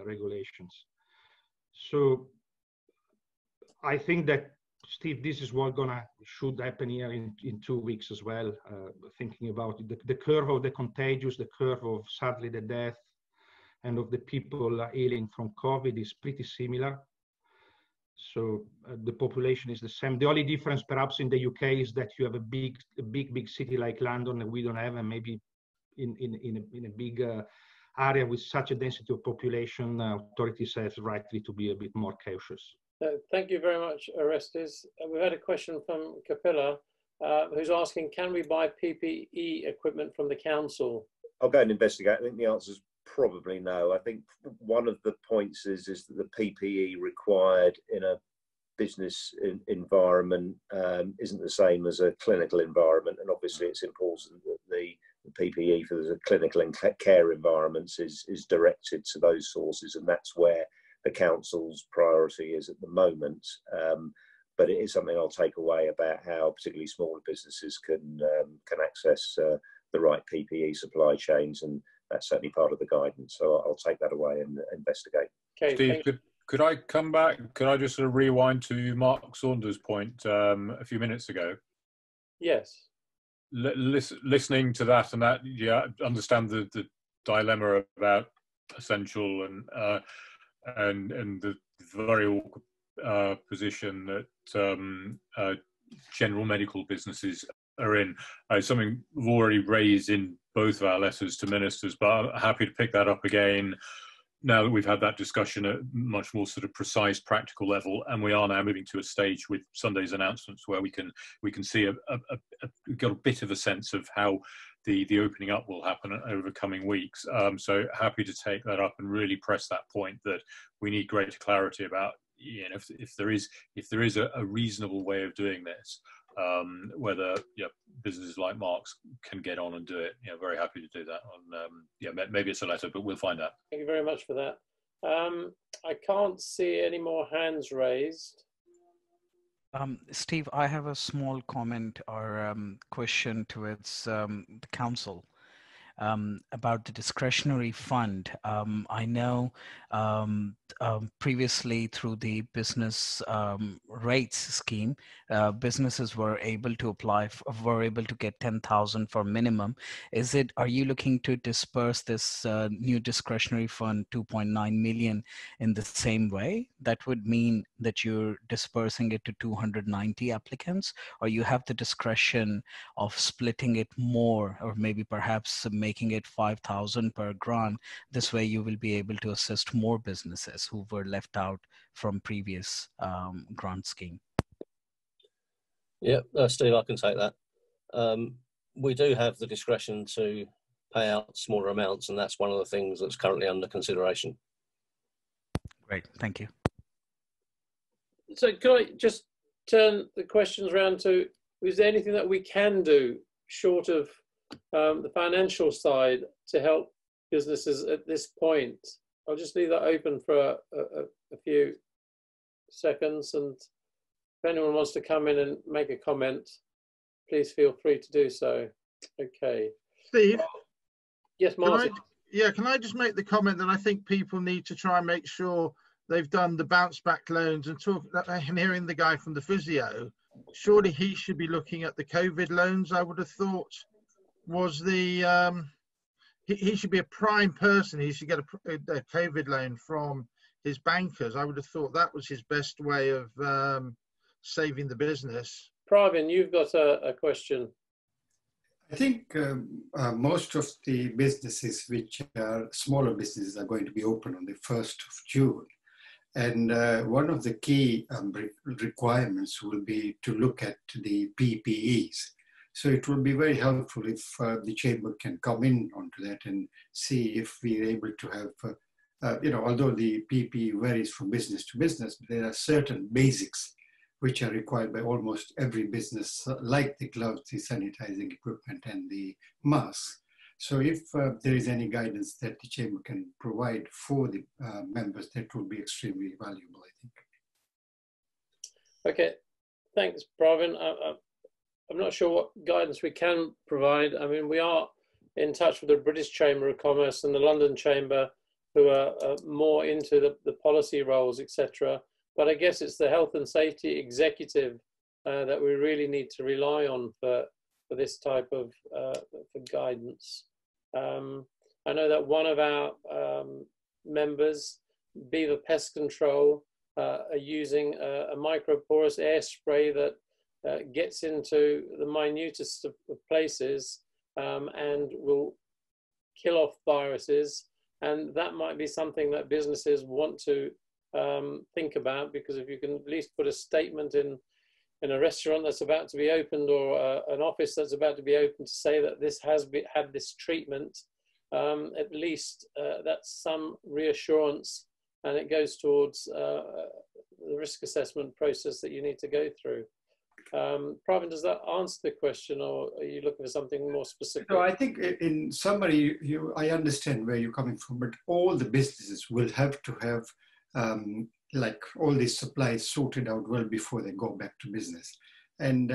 regulations. So I think that, Steve, this is what should happen here in 2 weeks as well. Thinking about the curve of the contagious, the curve of sadly the death, and of the people ailing from COVID is pretty similar. So the population is the same. The only difference perhaps in the UK is that you have a big city like London that we don't have, and maybe in a big area with such a density of population, authorities have rightly to be a bit more cautious. Thank you very much, Orestes. We've had a question from Capilla, who's asking, can we buy PPE equipment from the council? I'll go and investigate. I think the answer is probably no. I think one of the points is that the PPE required in a business environment isn't the same as a clinical environment, and obviously it's important that the PPE for the clinical and care environments is directed to those sources, and that's where the council's priority is at the moment. But it is something I'll take away about how particularly smaller businesses can access the right PPE supply chains, and that's certainly part of the guidance. So I'll take that away and investigate. Okay, Steve, could I come back? Could I just sort of rewind to Mark Saunders' point a few minutes ago? Yes. Listening to that and that, yeah, understand the dilemma about essential and the very awkward position that general medical businesses are in. Something we've already raised in both of our letters to ministers, but I'm happy to pick that up again now that we've had that discussion at much more sort of precise, practical level, and we are now moving to a stage with Sunday's announcements where we can see got a bit of a sense of how the opening up will happen over coming weeks. So happy to take that up and really press that point that we need greater clarity about, you know, if there is a reasonable way of doing this, whether businesses like Mark's can get on and do it. Very happy to do that. Maybe it's a letter, but we'll find out. Thank you very much for that. I can't see any more hands raised. Steve, I have a small comment or question towards the council about the discretionary fund. I know previously through the business rates scheme, businesses were able to apply, were able to get 10,000 for minimum. Are you looking to disperse this new discretionary fund 2.9 million in the same way? That would mean that you're dispersing it to 290 applicants, or you have the discretion of splitting it more, or maybe perhaps making it 5,000 per grant. This way you will be able to assist more businesses who were left out from previous grant scheme. Yeah, Steve, I can take that. We do have the discretion to pay out smaller amounts, and that's one of the things that's currently under consideration. Great, thank you. So could I just turn the questions around to, is there anything that we can do short of the financial side to help businesses at this point? I'll just leave that open for a few seconds, and if anyone wants to come in and make a comment, please feel free to do so. Okay. Steve? Yes, Martin. Can I just make the comment that I think people need to try and make sure they've done the bounce back loans, and I'm hearing the guy from the physio, surely he should be looking at the COVID loans. I would have thought was the he should be a prime person. He should get a COVID loan from his bankers. I would have thought that was his best way of saving the business. Pravin, you've got a question. I think most of the businesses, which are smaller businesses, are going to be open on the 1st of June. And one of the key requirements will be to look at the PPEs. So it will be very helpful if the chamber can come in onto that and see if we are able to have, although the PPE varies from business to business, there are certain basics which are required by almost every business, like the gloves, the sanitizing equipment, and the masks. So if there is any guidance that the chamber can provide for the members, that will be extremely valuable, I think. Okay, thanks, Pravin. I'm not sure what guidance we can provide. I mean, we are in touch with the British Chamber of Commerce and the London Chamber, who are more into the policy roles, etc. But I guess it's the health and safety executive that we really need to rely on for this type of for guidance. I know that one of our members, Beaver Pest Control, are using a microporous air spray that gets into the minutest of places and will kill off viruses. And that might be something that businesses want to think about, because if you can at least put a statement in a restaurant that's about to be opened, or an office that's about to be opened, to say that this has had this treatment, at least that's some reassurance, and it goes towards the risk assessment process that you need to go through. Pravin, does that answer the question, or are you looking for something more specific? No, I think in summary, I understand where you're coming from, but all the businesses will have to have like all these supplies sorted out well before they go back to business. And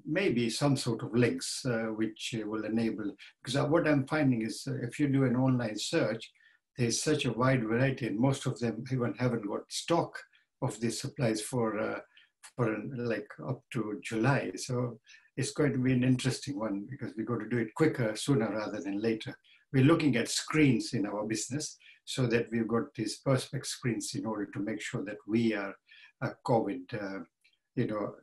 maybe some sort of links which will enable, because what I'm finding is if you do an online search, there's such a wide variety, and most of them even haven't got stock of these supplies for like up to July. So it's going to be an interesting one, because we've got to do it quicker, sooner rather than later. We're looking at screens in our business so that we've got these perspex screens in order to make sure that we are COVID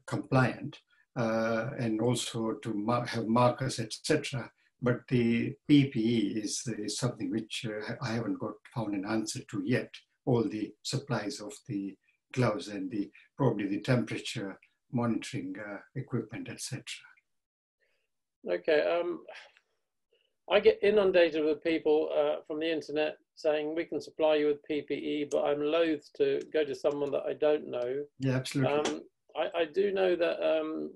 compliant, and also to have markers, etc. But the PPE is something which I haven't found an answer to yet. All the supplies of the gloves and probably the temperature monitoring equipment, etc. Okay, I get inundated with people from the internet saying we can supply you with PPE, but I'm loath to go to someone that I don't know. Yeah, absolutely. I do know that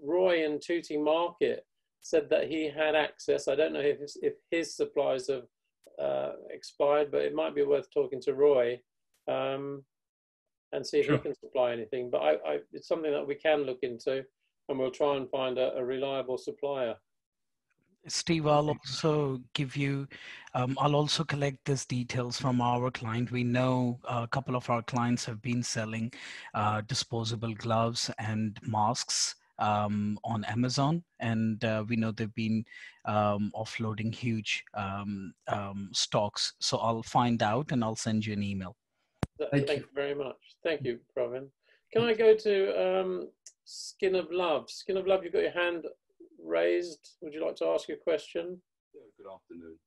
Roy in Tooting Market said that he had access. I don't know if his supplies have expired, but it might be worth talking to Roy and see if he can supply anything. But it's something that we can look into, and we'll try and find a reliable supplier. Steve, I'll also give you, I'll also collect these details from our client. We know a couple of our clients have been selling disposable gloves and masks on Amazon, and we know they've been offloading huge stocks. So I'll find out and I'll send you an email. Thank you very much. Thank you, Pravin. Can I go to Skin of Love? Skin of Love, you've got your hand raised. Would you like to ask a question? Yeah, good afternoon.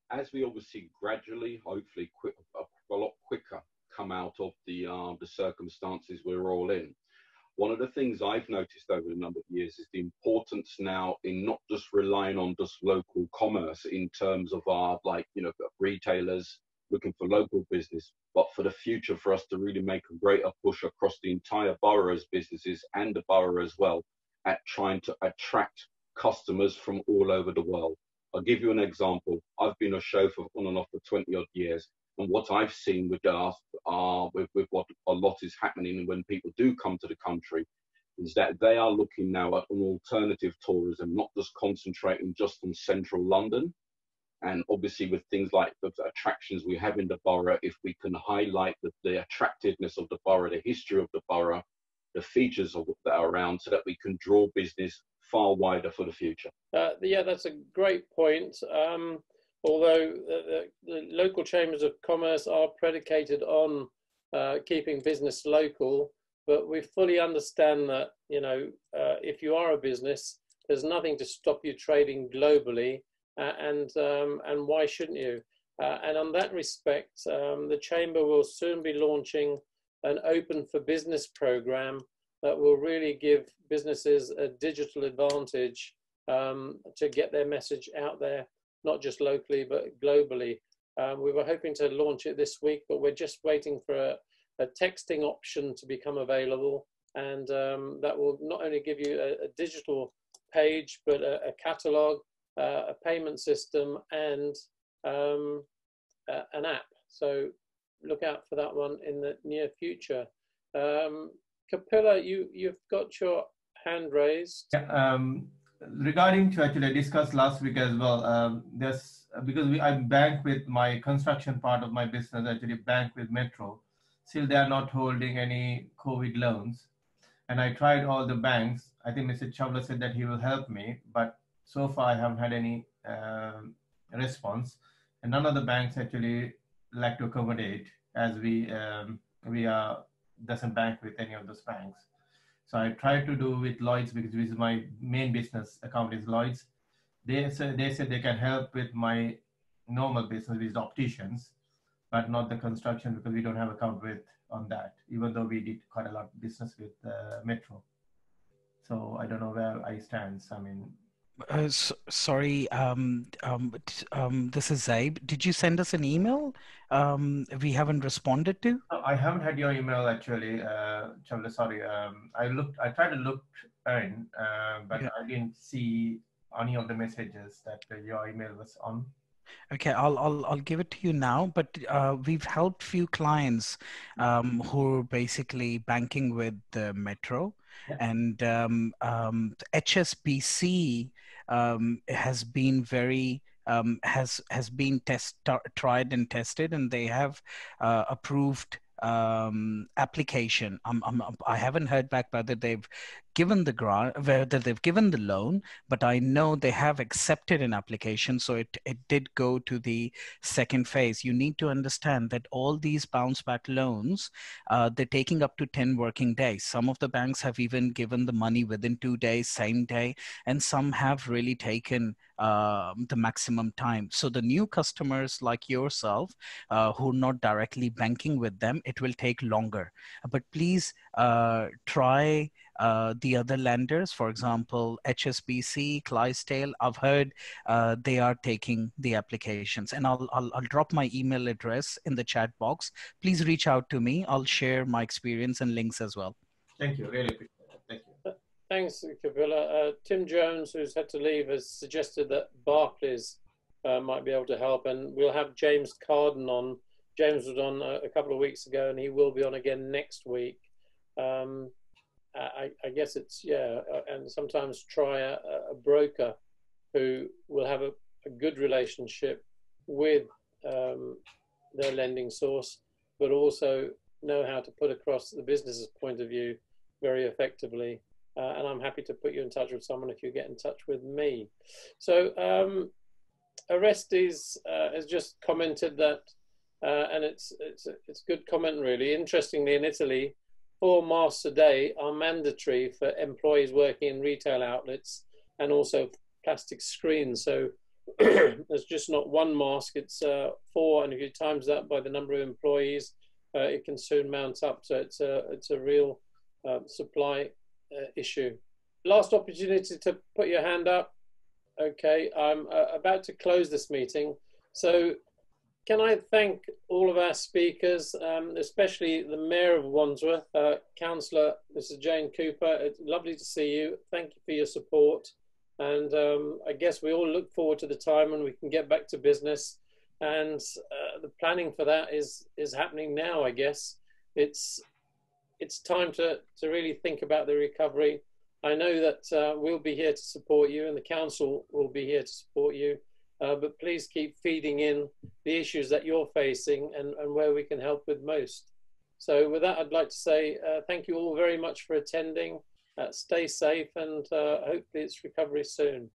As we obviously gradually, hopefully a lot quicker, come out of the circumstances we're all in, one of the things I've noticed over a number of years is the importance now in not just relying on just local commerce in terms of our, retailers looking for local business, but for the future, for us to really make a greater push across the entire borough's businesses and the borough as well, at trying to attract customers from all over the world. I'll give you an example. I've been a chauffeur on and off for 20 odd years. And what I've seen with what a lot is happening when people do come to the country is that they are looking now at an alternative tourism, not just concentrating just on central London. And obviously with things like the attractions we have in the borough, if we can highlight the attractiveness of the borough, the history of the borough, the features of that are around, so that we can draw business far wider for the future. Yeah, that's a great point. Although the local chambers of commerce are predicated on keeping business local, but we fully understand that, if you are a business, there's nothing to stop you trading globally, and why shouldn't you? And on that respect, the chamber will soon be launching an Open for Business program that will really give businesses a digital advantage to get their message out there, not just locally, but globally. We were hoping to launch it this week, but we're just waiting for a texting option to become available. And that will not only give you a digital page, but a catalogue, a payment system, and an app. So look out for that one in the near future. Kapila, you've got your hand raised. Yeah, regarding to actually discussed last week as well, because I bank with my construction part of my business, actually bank with Metro. Still, they are not holding any COVID loans. And I tried all the banks. I think Mr. Chawla said that he will help me, but so far I haven't had any response. And none of the banks actually like to accommodate, as we doesn't bank with any of those banks. So I tried to do with Lloyd's, because this is my main business account is Lloyd's. They said they can help with my normal business with opticians, but not the construction, because we don't have account with on that, even though we did quite a lot of business with Metro. So I don't know where I stand. I mean, Sorry, this is Zaib. Did you send us an email we haven't responded to? I haven't had your email actually, Chawla, sorry. I tried to look in, but Yeah. I didn't see any of the messages that your email was on. Okay, I'll give it to you now. But we've helped few clients who are basically banking with the Metro, and HSBC has been very has been tried and tested, and they have approved application. I haven't heard back whether they've given the grant, whether they've given the loan, but I know they have accepted an application. So it did go to the second phase. You need to understand that all these bounce back loans, they're taking up to 10 working days. Some of the banks have even given the money within 2 days, same day, and some have really taken the maximum time. So the new customers like yourself who are not directly banking with them, it will take longer. But please try the other lenders, for example, HSBC, Clydesdale. I've heard they are taking the applications, and I'll drop my email address in the chat box. Please reach out to me. I'll share my experience and links as well. Thank you. Really appreciate it. Thank you. Thanks, Kabila. Tim Jones, who's had to leave, has suggested that Barclays might be able to help, and we'll have James Carden on. James was on a couple of weeks ago, and he will be on again next week. I guess it's, and sometimes try a broker who will have a good relationship with their lending source, but also know how to put across the business's point of view very effectively. And I'm happy to put you in touch with someone if you get in touch with me. So Orestes has just commented that, and it's good comment really. Interestingly, in Italy, 4 masks a day are mandatory for employees working in retail outlets, and also plastic screens. So there's just not 1 mask, it's 4, and if you times that by the number of employees, it can soon mount up. So it's a real supply issue. Last opportunity to put your hand up. Okay, I'm about to close this meeting. So can I thank all of our speakers, especially the Mayor of Wandsworth, Councillor Mrs. Jane Cooper. It's lovely to see you. Thank you for your support. And I guess we all look forward to the time when we can get back to business. And the planning for that is happening now, I guess. It's time to really think about the recovery. I know that we'll be here to support you, and the council will be here to support you. But please keep feeding in the issues that you're facing and where we can help with most. So with that, I'd like to say thank you all very much for attending. Stay safe, and hopefully it's recovery soon.